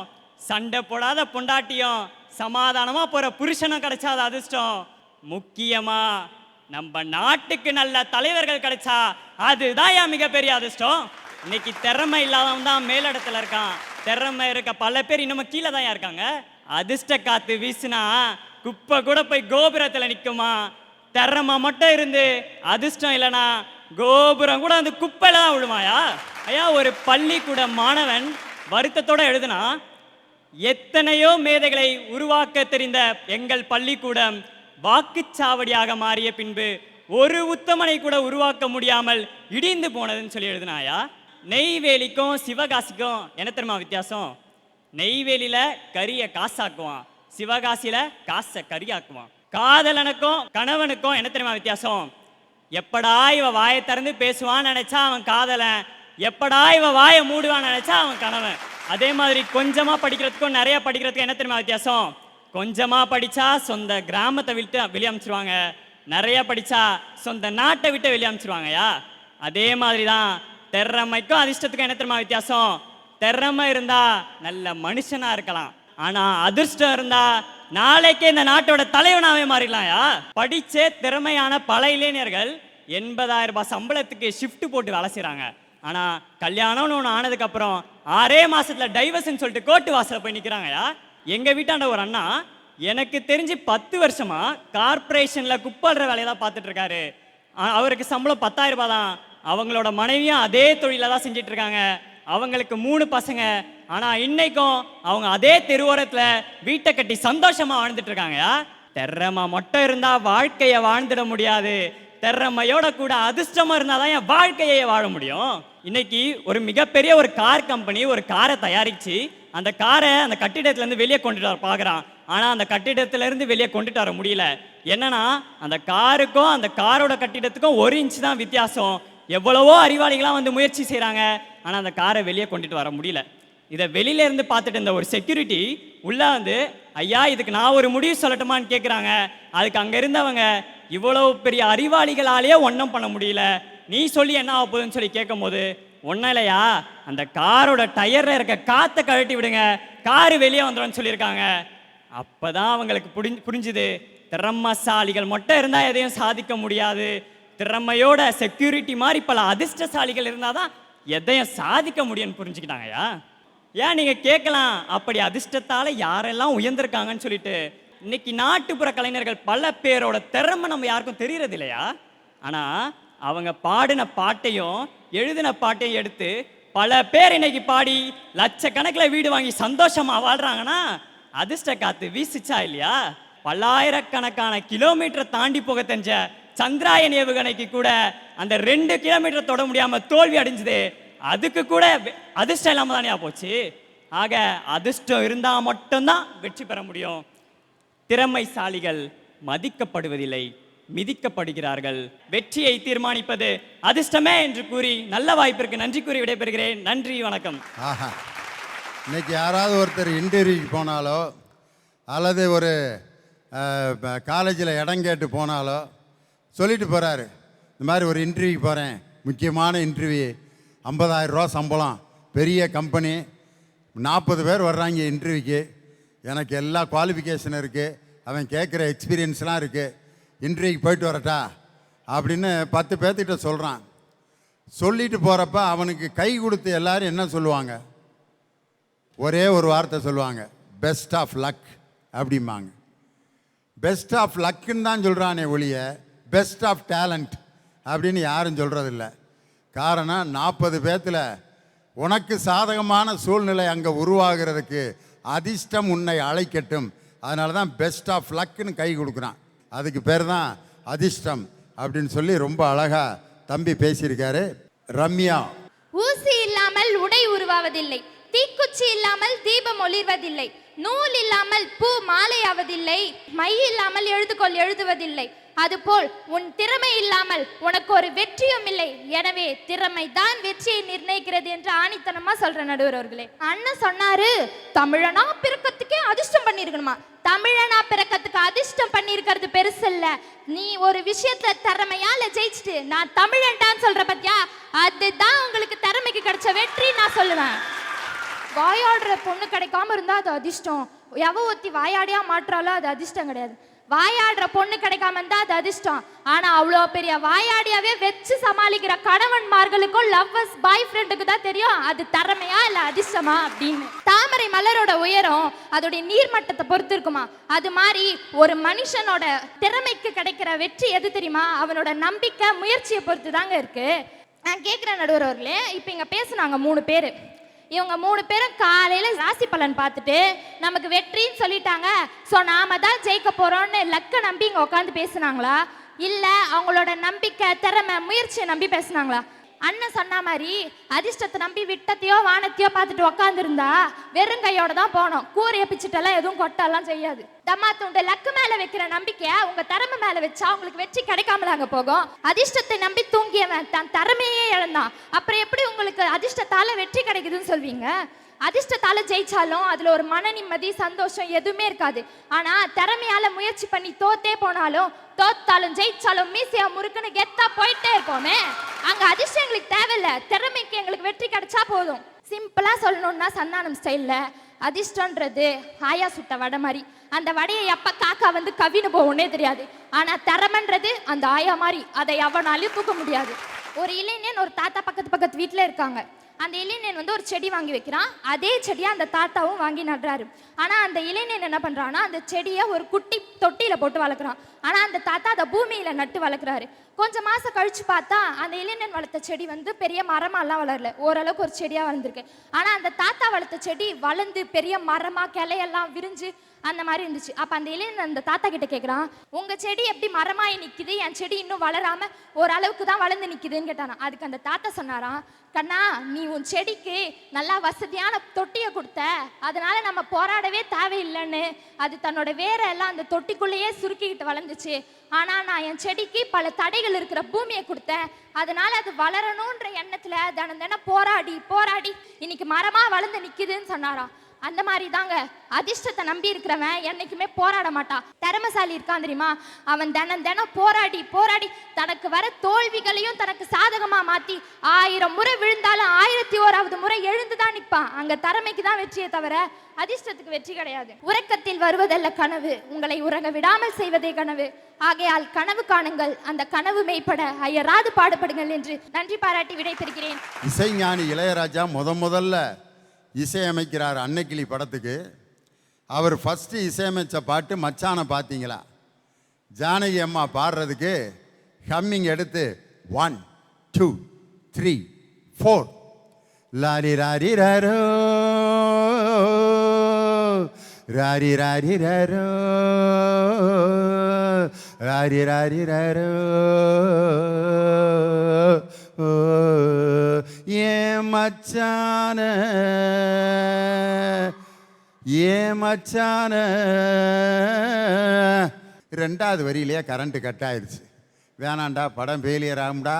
சண்டை போடாத பொண்டாட்டியும் சமாதானமாக போகிற புருஷனும் கிடைச்சா அது அதிர்ஷ்டம். முக்கியமாக நம்ம நாட்டுக்கு நல்ல தலைவர்கள் கிடைச்சா அதுதான் என் மிகப்பெரிய அதிர்ஷ்டம். இன்னைக்கு திறமை இல்லாதவன் தான் மேலிடத்துல இருக்கான். திறமை இருக்க பல பேர் இன்னும் கீழே தான் இருக்காங்க. அதிர்ஷ்ட காத்து வீசுனா குப்பை கூட போய் கோபுரத்தில் நிற்குமா? திறமை மட்டும் இருந்து அதிர்ஷ்டம் இல்லைனா கோபுரம் கூட அந்த குப்பையில தான் விழுமாயா? ஐயா, ஒரு பள்ளிக்கூட மாணவன் வருத்தத்தோட எழுதுனா, எத்தனையோ மேதைகளை உருவாக்க தெரிந்த எங்கள் பள்ளிக்கூடம் வாக்குச்சாவடியாக மாறிய பின்பு ஒரு உத்தமனை கூட உருவாக்க முடியாமல் இடிந்து போனதுன்னு சொல்லி எழுதினாயா? நெய்வேலிக்கும் சிவகாசிக்கும் என்ன தெரியுமா வித்தியாசம்? நெய்வேலியில கரியை காசாக்குவான், சிவகாசியில காசை கரியாக்குவான். காதலனுக்கும் கணவனுக்கும் என்ன தெரியுமா வித்தியாசம்? எப்படா இவ வாயை திறந்து பேசுவான்னு நினைச்சா அவன் காதலன், எப்படா இவ வாயை மூடுவான்னு நினைச்சா அவன் கணவன். அதே மாதிரி கொஞ்சமா படிக்கிறதுக்கும் நிறைய படிக்கிறதுக்கும் என்ன தெரியுமா வித்தியாசம்? கொஞ்சமா படிச்சா சொந்த கிராமத்தை விட்டு வெளியே அனுப்பிச்சிருவாங்க, நிறைய படிச்சா சொந்த நாட்டை விட்டு வெளியே அனுப்பிச்சிருவாங்கயா. அதே மாதிரி தான் திறமைக்கும் அதிர்ஷ்டத்துக்கும் என்ன தெரியுமா வித்தியாசம்? திறமை இருந்தா நல்ல மனுஷனா இருக்கலாம், ஆனா அதிர்ஷ்டம் இருந்தா நாளைக்கே இந்த நாட்டோட தலைவனாவே மாறிடலாம்யா. படிச்ச திறமையான பல இளைஞர்கள் 80,000 ரூபாய் சம்பளத்துக்கு ஷிஃப்ட் போட்டு வேலை செய்யறாங்க. ஆனா கல்யாணம்னு ஒன்று ஆனதுக்கு அப்புறம் 6 மாசத்துல டைவர்ஸ்ன்னு சொல்லிட்டு கோர்ட்டு வாசல போய் நிக்கிறாங்கயா. எங்க வீட்டாண்ட ஒரு அண்ணா எனக்கு தெரிஞ்சு 10 வருஷமா கார்பரேஷன்ல குப்பாடுற வேலையை தான் பார்த்துட்டு இருக்காரு. அவருக்கு சம்பளம் 10,000 ரூபாய் தான். அவங்களோட மனைவியும் அதே தொழில தான் செஞ்சிட்டு இருக்காங்க. அவங்களுக்கு 3 பசங்க. ஆனா இன்னைக்கும் அவங்க அதே தெருவோரத்துல வீட்டை கட்டி சந்தோஷமா வாழ்ந்துட்டு இருக்காங்க. திறமை மட்டும் இருந்தா வாழ்க்கைய வாழ்ந்துட முடியாது, திறமையோட கூட அதிர்ஷ்டமா இருந்தாதான் என் வாழ்க்கையை வாழ முடியும். இன்னைக்கு ஒரு மிகப்பெரிய ஒரு கார் கம்பெனி ஒரு காரை தயாரிச்சு அந்த காரை அந்த கட்டிடத்துல இருந்து வெளியே கொண்டுட்டு வர பாக்குறான். ஆனா அந்த கட்டிடத்துல இருந்து வெளியே கொண்டுட்டு வர முடியல. என்னன்னா அந்த காருக்கும் அந்த காரோட கட்டிடத்துக்கும் 1 இன்ச் தான் வித்தியாசம். எவ்வளவோ அறிவாளிகளாம் வந்து முயற்சி செய்கிறாங்க, ஆனால் அந்த காரை வெளியே கொண்டுட்டு வர முடியல. இதை வெளியில இருந்து பார்த்துட்டு இருந்த ஒரு செக்யூரிட்டி உள்ளே வந்து, ஐயா இதுக்கு நான் ஒரு முடிவு சொல்லட்டுமான்னு கேட்குறாங்க. அதுக்கு அங்கே இருந்தவங்க, இவ்வளவு பெரிய அறிவாளிகளாலேயே ஒன்றும் பண்ண முடியல, நீ சொல்லி என்ன ஆக போகுதுன்னு சொல்லி கேட்கும் போது, ஒன்றும் இல்லையா, அந்த காரோட டயரில் இருக்க காற்றை கழட்டி விடுங்க, காரு வெளியே வந்துடும் சொல்லியிருக்காங்க. அப்போ தான் அவங்களுக்கு புரிஞ்சுது, திறமசாலிகள் மட்டும் இருந்தால் எதையும் சாதிக்க முடியாது, திறமையோட செக்யூரிட்டி மாதிரி பல அதிர்ஷ்டசாலிகள் இருந்தால் தான் எதையும் சாதிக்க முடியும்னு புரிஞ்சுக்கிட்டாங்கய்யா. ஏன் நீங்கள் கேட்கலாம், அப்படி அதிர்ஷ்டத்தால் யாரெல்லாம் உயர்ந்திருக்காங்கன்னு சொல்லிட்டு. இன்னைக்கு நாட்டுப்புற கலைஞர்கள் பல பேரோட திறமை நம்ம யாருக்கும் தெரியறது இல்லையா? ஆனால் அவங்க பாடின பாட்டையும் எழுதின பாட்டையும் எடுத்து பல பேர் இன்னைக்கு பாடி லட்சக்கணக்கில் வீடு வாங்கி சந்தோஷமா வாழ்றாங்கன்னா அதிர்ஷ்ட காத்து வீசிச்சா இல்லையா? பல்லாயிரக்கணக்கான கிலோமீட்டரை தாண்டி போக தெரிஞ்ச சந்திராயன் ஏவுகணைக்கு கூட அந்த 2 கிலோமீட்டர் தொட முடியாம தோல்வி அடைஞ்சது, அதுக்கு கூட அதிர்ஷ்டம் இல்லாம தானே போச்சு. ஆக அதிர்ஷ்டம் இருந்தா மட்டும்தான் வெற்றி பெற முடியும். திறமைசாலிகள் மதிக்கப்படுவதில்லை, மிதிக்கப்படுகிறார்கள். வெற்றியை தீர்மானிப்பது அதிர்ஷ்டமே என்று கூறி நல்ல வாய்ப்பிற்கு நன்றி கூறி விடைபெறுகிறேன். நன்றி, வணக்கம். ஆஹா, இன்னைக்கு யாராவது ஒருத்தர் இன்டர்வியூக்கு போனாலோ அல்லது ஒரு காலேஜில் இடம் கேட்டு போனாலோ சொல்லிட்டு போகிறாரு, இந்த மாதிரி ஒரு இன்டர்வியூக்கு போகிறேன், முக்கியமான இன்டர்வியூ, 50,000 ரூபா சம்பளம், பெரிய கம்பெனி, 40 பேர் வர்றாங்க இன்டர்வியூக்கு, எனக்கு எல்லா குவாலிஃபிகேஷன் இருக்குது, அவன் கேட்குற எக்ஸ்பீரியன்ஸ்லாம் இருக்குது, இன்டர்வியூக்கு போயிட்டு வரட்டா அப்படின்னு 10 பேர்த்திட்ட சொல்கிறான். சொல்லிட்டு போகிறப்ப அவனுக்கு கை கொடுத்து எல்லாரும் என்ன சொல்லுவாங்க? ஒரே ஒரு வார்த்தை சொல்லுவாங்க, பெஸ்ட் ஆஃப் லக் அப்படிம்பாங்க. பெஸ்ட் ஆஃப் லக்குன்னு தான் சொல்கிறானே ஒழிய பெஸ்ட் ஆஃப் டேலண்ட் அப்படின்னு யாரும் சொல்கிறதில்ல. காரணம், 40 பேர்த்தில் உனக்கு சாதகமான சூழ்நிலை அங்கே உருவாகிறதுக்கு அதிர்ஷ்டம் உன்னை அழைக்கட்டும், அதனால தான் பெஸ்ட் ஆஃப் லக்குன்னு கை கொடுக்குறான். அதுக்கு பேர் தான் அதிர்ஷ்டம் அப்படின்னு சொல்லி ரொம்ப அழகாக தம்பி பேசியிருக்காரு. ரம்யா இல்லாமல் உடை உருவாவதில்லை, தீக்குச்சி இல்லாமல் தீபம் ஒளிர்வதில்லை, நூல் இல்லாமல் பூ மாலையாவதில்லை, மை இல்லாமல் எழுதுகோள் எழுதுவதில்லை. அதுபோல் உன் திறமை இல்லாமல் உனக்கு ஒரு வெற்றியும் இல்லை. எனவே திறமை தான் வெற்றியை நிர்ணயிக்கிறது என்று ஆணித்தனமா சொல்ற நடுவர் அவர்களே. அண்ணன் சொன்னாரு, தமிழனா பிறக்கத்துக்கே அதிர்ஷ்டம் பண்ணிருக்கணுமா? தமிழனா பிறக்கத்துக்கு அதிர்ஷ்டம் பண்ணிருக்கிறது பெருசு இல்ல. நீ ஒரு விஷயத்துல திறமையால ஜெயிச்சுட்டு நான் தமிழன்டான்னு சொல்ற பத்தியா, அதுதான் உங்களுக்கு திறமைக்கு கிடைச்ச வெற்றி நான் சொல்லுவேன். வாயாடுற பொண்ணு கிடைக்காம இருந்தா அது அதிர்ஷ்டம். எவ ஒத்தி வாயாடியா மாற்றாலோ அது அதிர்ஷ்டம் கிடையாது. வாயாடுற பொண்ணு கிடைக்காம இருந்தா அது அதிர்ஷ்டம். ஆனா அவ்வளோ பெரிய வாயாடியாவே வச்சு சமாளிக்கிற கணவன்மார்களுக்கும் லவ்வர்ஸ் பாய் ஃப்ரெண்டுக்கு தான் தெரியும் அது திறமையா இல்ல அதிர்ஷ்டமா அப்படின்னு. தாமரை மலரோட உயரம் அதோடைய நீர்மட்டத்தை பொறுத்து இருக்குமா? அது மாதிரி ஒரு மனுஷனோட திறமைக்கு கிடைக்கிற வெற்றி எது தெரியுமா? அவனோட நம்பிக்கை முயற்சியை பொறுத்து தாங்க இருக்கு. நான் கேட்கிறேன் நடுவர் அவர்களே, இப்ப இங்க பேசுனாங்க 3 பேரு. இவங்க 3 பேரும் காலையில ராசி பலன் பார்த்துட்டு நமக்கு வெற்றின்னு சொல்லிட்டாங்க, ஸோ நாம தான் ஜெயிக்க போறோம்னு லக்க நம்பி இங்க உட்காந்து பேசுனாங்களா, இல்ல அவங்களோட நம்பிக்கை திறமை முயற்சியை நம்பி பேசுனாங்களா? அண்ணன் சொன்ன மாதிரி அதிர்ஷ்டத்தை நம்பி விட்டத்தையோ வானத்தையோ பார்த்துட்டு உக்காந்துருந்தா வெறும் கையோட தான் போனோம். கூரையை பிச்சுட்டெல்லாம் எதுவும் கொட்டெல்லாம் செய்யாது. தம்மா துண்டு லக்கு மேல வைக்கிற நம்பிக்கைய உங்க திறமை மேல வச்சா உங்களுக்கு வெற்றி கிடைக்காமலாங்க போகும். அதிர்ஷ்டத்தை நம்பி தூங்கியவன் தன் திறமையே இழந்தான். அப்புறம் எப்படி உங்களுக்கு அதிர்ஷ்டத்தால வெற்றி கிடைக்குதுன்னு சொல்வீங்க? அதிர்ஷ்டத்தால ஜெயிச்சாலும் அதுல ஒரு மன நிம்மதி சந்தோஷம் எதுவுமே இருக்காது. ஆனா திறமையால முயற்சி பண்ணி தோத்தே போனாலும் தோத்தாலும் ஜெயிச்சாலும் மீசையா முறுக்குன்னு கெத்தா போயிட்டே இருக்கோமே. அங்க அதிர்ஷ்டம் எங்களுக்கு தேவையில்ல, திறமைக்கு எங்களுக்கு வெற்றி கிடைச்சா போதும். சிம்பிளா சொல்லணும்னா சந்தானம் ஸ்டைல்ல அதிர்ஷ்டன்றது ஆயா சுட்ட வடை மாதிரி. அந்த வடையை எப்ப காக்கா வந்து கவின்னு போகும்னே தெரியாது. ஆனா திறமைன்றது அந்த ஆயா மாதிரி, அதை எவனாலையும் தூக்க முடியாது. ஒரு இளைஞன் ஒரு தாத்தா பக்கத்து வீட்டுல இருக்காங்க. அந்த இளைஞன் வந்து ஒரு செடி வாங்கி வைக்கிறான். அதே செடியை அந்த தாத்தாவும் வாங்கி நடுறாரு. ஆனா அந்த இளைஞன் என்ன பண்றான்னா அந்த செடியை ஒரு குட்டி தொட்டியில போட்டு வளர்க்குறான். ஆனா அந்த தாத்தா அதை பூமியில நட்டு வளர்க்குறாரு. கொஞ்சம் மாசம் கழிச்சு பார்த்தா அந்த இளைஞன் வளர்த்த செடி வந்து பெரிய மரமாலாம் வளரல, ஓரளவுக்கு ஒரு செடியா வளர்ந்துருக்கு. ஆனா அந்த தாத்தா வளர்த்த செடி வளர்ந்து பெரிய மரமா கிளையெல்லாம் விரிஞ்சு அந்த மாதிரி இருந்துச்சு. அப்ப அந்த இளைஞன் அந்த தாத்தா கிட்ட கேட்குறான், உங்க செடி எப்படி மரமாயி நிக்குது, என் செடி இன்னும் வளராம ஓரளவுக்கு தான் வளர்ந்து நிக்குதுன்னு கேட்டானா. அதுக்கு அந்த தாத்தா சொன்னாராம், கண்ணா நீ உன் செடிக்கு நல்லா வசதியான தொட்டியை கொடுத்த, அதனால நம்ம போராடவே தேவையில்லைன்னு அது தன்னோட வேற எல்லாம் அந்த தொட்டிக்குள்ளேயே சுருக்கிக்கிட்டு வளர்ந்துச்சு. ஆனா நான் என் செடிக்கு பல தடைகள் இருக்கிற பூமியை கொடுத்தேன், அதனால அது வளரணுன்ற எண்ணத்துல தினம் போராடி இன்னைக்கு மரமா வளர்ந்து நிக்குதுன்னு சொன்னாராம். அந்த மாதிரி தாங்க அதிர்ஷ்டத்தை நம்பி இருக்கிறவன் என்னைக்குமே போராட மாட்டான். திறமைசாலி இருக்கான் தெரியுமா, அவன் தினம் போராடி தனக்கு வர தோல்விகளையும் தனக்கு சாதகமா மாத்தி 1000 முறை விழுந்தாலும் 1001வது முறை எழுந்துதான் நிற்பான். அங்க திறமைக்கு தான் வெற்றியை தவிர அதிர்ஷ்டத்துக்கு வெற்றி கிடையாது. உறக்கத்தில் வருவதல்ல கனவு, உங்களை உறங்க விடாமல் செய்வதே கனவு. ஆகையால் கனவு காணுங்கள், அந்த கனவு மெய்ப்பட அயராது பாடுபடுங்கள் என்று நன்றி பாராட்டி விடை பெறுகிறேன். இசைஞானி இளையராஜா முதல்ல இசையமைக்கிறார் அன்னைக்கிளி படத்துக்கு. அவர் ஃபஸ்ட்டு இசையமைச்ச பாட்டு மச்சானை பார்த்தீங்களா? ஜானகி அம்மா பாடுறதுக்கு ஹம்மிங் எடுத்து 1 2 3 4 லாரி ராரி ராரோ ராரி ராரி ராரோ ராரி ராரி ராரோ ஏ மச்சான ரெண்டாவது வரியிலேயே கரண்ட்டு கட் ஆயிடுச்சு. வேணாண்டா படம் ஃபெயிலியர் ஆகும்டா,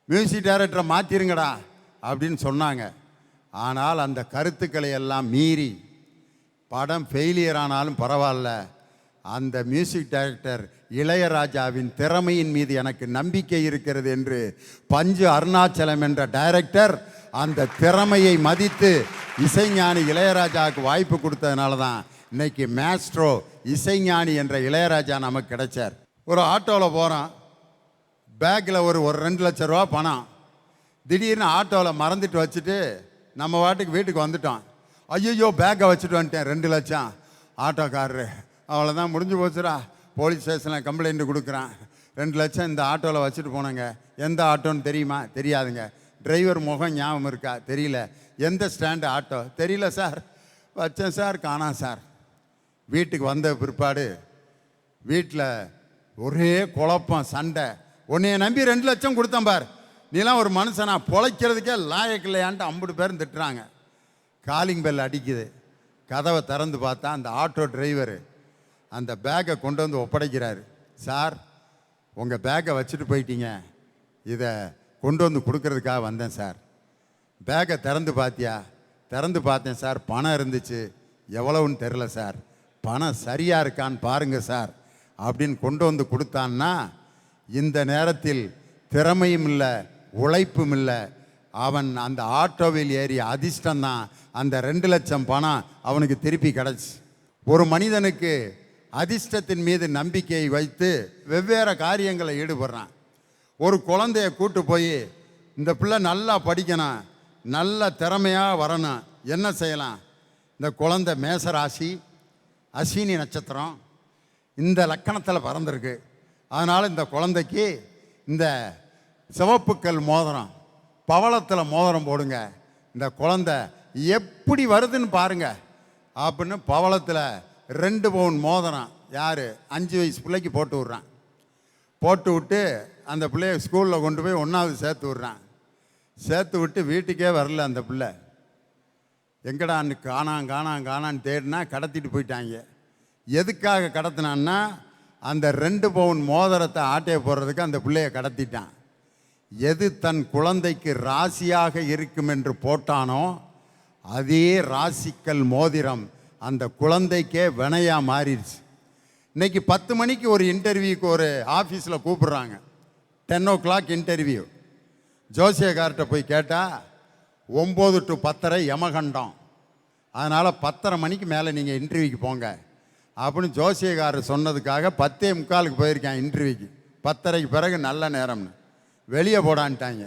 மியூசிக் டைரக்டரை மாற்றிருங்கடா அப்படின்னு சொன்னாங்க. ஆனால் அந்த கருத்துக்களை எல்லாம் மீறி படம் ஃபெயிலியர் ஆனாலும் பரவாயில்ல, அந்த மியூசிக் டைரக்டர் இளையராஜாவின் திறமையின் மீது எனக்கு நம்பிக்கை இருக்கிறது என்று பஞ்சு அருணாச்சலம் என்ற டைரக்டர் அந்த திறமையை மதித்து இசைஞானி இளையராஜாவுக்கு வாய்ப்பு கொடுத்ததுனால தான் இன்னைக்கு மேஸ்ட்ரோ இசைஞானி என்ற இளையராஜா நமக்கு கிடைச்சார். ஒரு ஆட்டோவில் போகிறோம், பேக்கில் ஒரு 2 லட்ச ரூபா பணம். திடீர்னு ஆட்டோவில் மறந்துட்டு வச்சுட்டு நம்ம வாட்டுக்கு வீட்டுக்கு வந்துட்டோம். ஐயோ பேக்கை வச்சுட்டு வந்துட்டேன் 2 லட்சம். ஆட்டோக்காரரு அவ்வளோதான் முடிஞ்சு போச்சுடா, போலீஸ் ஸ்டேஷனில் கம்ப்ளைண்ட் கொடுக்குறான். 2 லட்சம் இந்த ஆட்டோவில் வச்சுட்டு போனேங்க. எந்த ஆட்டோன்னு தெரியுமா? தெரியாதுங்க. டிரைவர் முகம் ஞாபகம் இருக்கா? தெரியல. எந்த ஸ்டாண்டு ஆட்டோ? தெரியல சார். வச்சேன் சார், காணாம் சார். வீட்டுக்கு வந்த பிற்பாடு வீட்டில் ஒரே குழப்பம், சண்டை. உன்னைய நம்பி 2 லட்சம் கொடுத்தேன் பார், நீலாம் ஒரு மனுஷனா, பொழைக்கிறதுக்கே லாயக்கு இல்லையான்ட்டு 50 பேரும் திட்டுறாங்க. காலிங் பெல் அடிக்குது. கதவை திறந்து பார்த்தா அந்த ஆட்டோ டிரைவர் அந்த பேக்கை கொண்டு வந்து ஒப்படைக்கிறாரு. சார், உங்கள் பேக்கை வச்சுட்டு போயிட்டீங்க, இதை கொண்டு வந்து கொடுக்கறதுக்காக வந்தேன் சார். பேக்கை திறந்து பார்த்தியா? திறந்து பார்த்தேன் சார், பணம் இருந்துச்சு, எவ்வளவுன்னு தெரில சார், பணம் சரியாக இருக்கான்னு பாருங்க சார் அப்படின்னு கொண்டு வந்து கொடுத்தான்னா, இந்த நேரத்தில் திறமையும் இல்லை, உழைப்பும் இல்லை, அவன் அந்த ஆட்டோவில் ஏறிய அதிர்ஷ்டம்தான் அந்த 2 லட்சம் பணம் அவனுக்கு திருப்பி கிடச்சி. ஒரு மனிதனுக்கு அதிர்ஷ்டத்தின் மீது நம்பிக்கையை வைத்து வெவ்வேறு காரியங்களை ஈடுபடுறான். ஒரு குழந்தைய கூட்டு போய் இந்த பிள்ளை நல்லா படிக்கணும், நல்ல திறமையாக வரணும், என்ன செய்யலாம்? இந்த குழந்தை மேசராசி, அஸ்வினி நட்சத்திரம், இந்த லக்கணத்தில் பிறந்திருக்கு. அதனால் இந்த குழந்தைக்கு இந்த சிவப்புக்கல் மோதிரம், பவளத்தில் மோதிரம் போடுங்க, இந்த குழந்தை எப்படி வருதுன்னு பாருங்க அப்படின்னு பவளத்தில் 2 பவுன் மோதிரம் யார் 5 வயசு பிள்ளைக்கு போட்டு விட்றான். போட்டு விட்டு அந்த பிள்ளைய ஸ்கூலில் கொண்டு போய் 1வது சேர்த்து விட்றான். சேர்த்து விட்டு வீட்டுக்கே வரல அந்த பிள்ளை. எங்கடான்னு காணான்னு தேடினா கடத்திட்டு போயிட்டாங்க. எதுக்காக கடத்தினான்னா, அந்த 2 பவுன் மோதிரத்தை ஆட்டையை போடுறதுக்கு அந்த பிள்ளைய கடத்திட்டான். எது தன் குழந்தைக்கு ராசியாக இருக்கும் என்று போட்டானோ அதே ராசிக்கல் மோதிரம் அந்த குழந்தைக்கே வினையாக மாறிடுச்சு. இன்னைக்கு 10 மணிக்கு ஒரு இன்டர்வியூக்கு ஒரு ஆஃபீஸில் கூப்பிடுறாங்க. 10 o'clock இன்டர்வியூ. ஜோசியக்கார்ட்ட போய் கேட்டால் 9 to 10:30 யமகண்டம், அதனால் 10:30 மணிக்கு மேலே நீங்கள் இன்டர்வியூக்கு போங்க அப்படின்னு ஜோசியக்காரர் சொன்னதுக்காக 10:45 போயிருக்கேன் இன்டர்வியூக்கு. 10:30க்கு பிறகு நல்ல நேரம்னு வெளியே போடான்ட்டாங்க.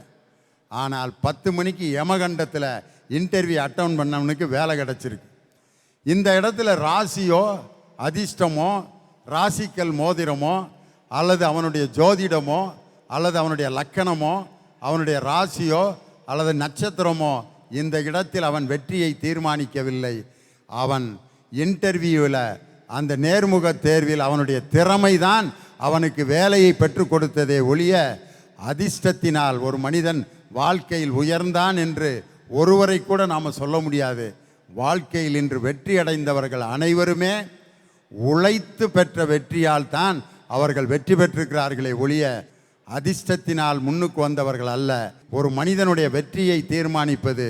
ஆனால் 10 மணிக்கு யமகண்டத்தில் இன்டர்வியூ அட்டன் பண்ணவனுக்கு வேலை கிடச்சிருக்கு. இந்த இடத்துல ராசியோ அதிர்ஷ்டமோ ராசிக்கல் மோதிரமோ அல்லது அவனுடைய ஜோதிடமோ அல்லது அவனுடைய லக்கணமோ அவனுடைய ராசியோ அல்லது நட்சத்திரமோ இந்த இடத்தில் அவன் வெற்றியை தீர்மானிக்கவில்லை. அவன் இன்டர்வியூவில், அந்த நேர்முக தேர்வில் அவனுடைய திறமைதான் அவனுக்கு வேலையை பெற்றுக் கொடுத்ததே ஒழிய அதிர்ஷ்டத்தினால் ஒரு மனிதன் வாழ்க்கையில் உயர்ந்தான் என்று ஒருவரை கூட நாம் சொல்ல முடியாது. வாழ்க்கையில் இன்று வெற்றி அடைந்தவர்கள் அனைவருமே உழைத்து பெற்ற வெற்றியால் தான் அவர்கள் வெற்றி பெற்றிருக்கிறார்களே ஒழிய அதிர்ஷ்டத்தினால் முன்னுக்கு வந்தவர்கள் அல்ல. ஒரு மனிதனுடைய வெற்றியை தீர்மானிப்பது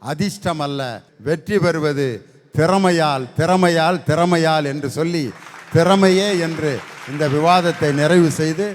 அதிர்ஷ்டம் அல்ல, வெற்றி பெறுவது திறமையால் திறமையால் திறமையால் என்று சொல்லி திறமையே என்று இந்த விவாதத்தை நிறைவு செய்து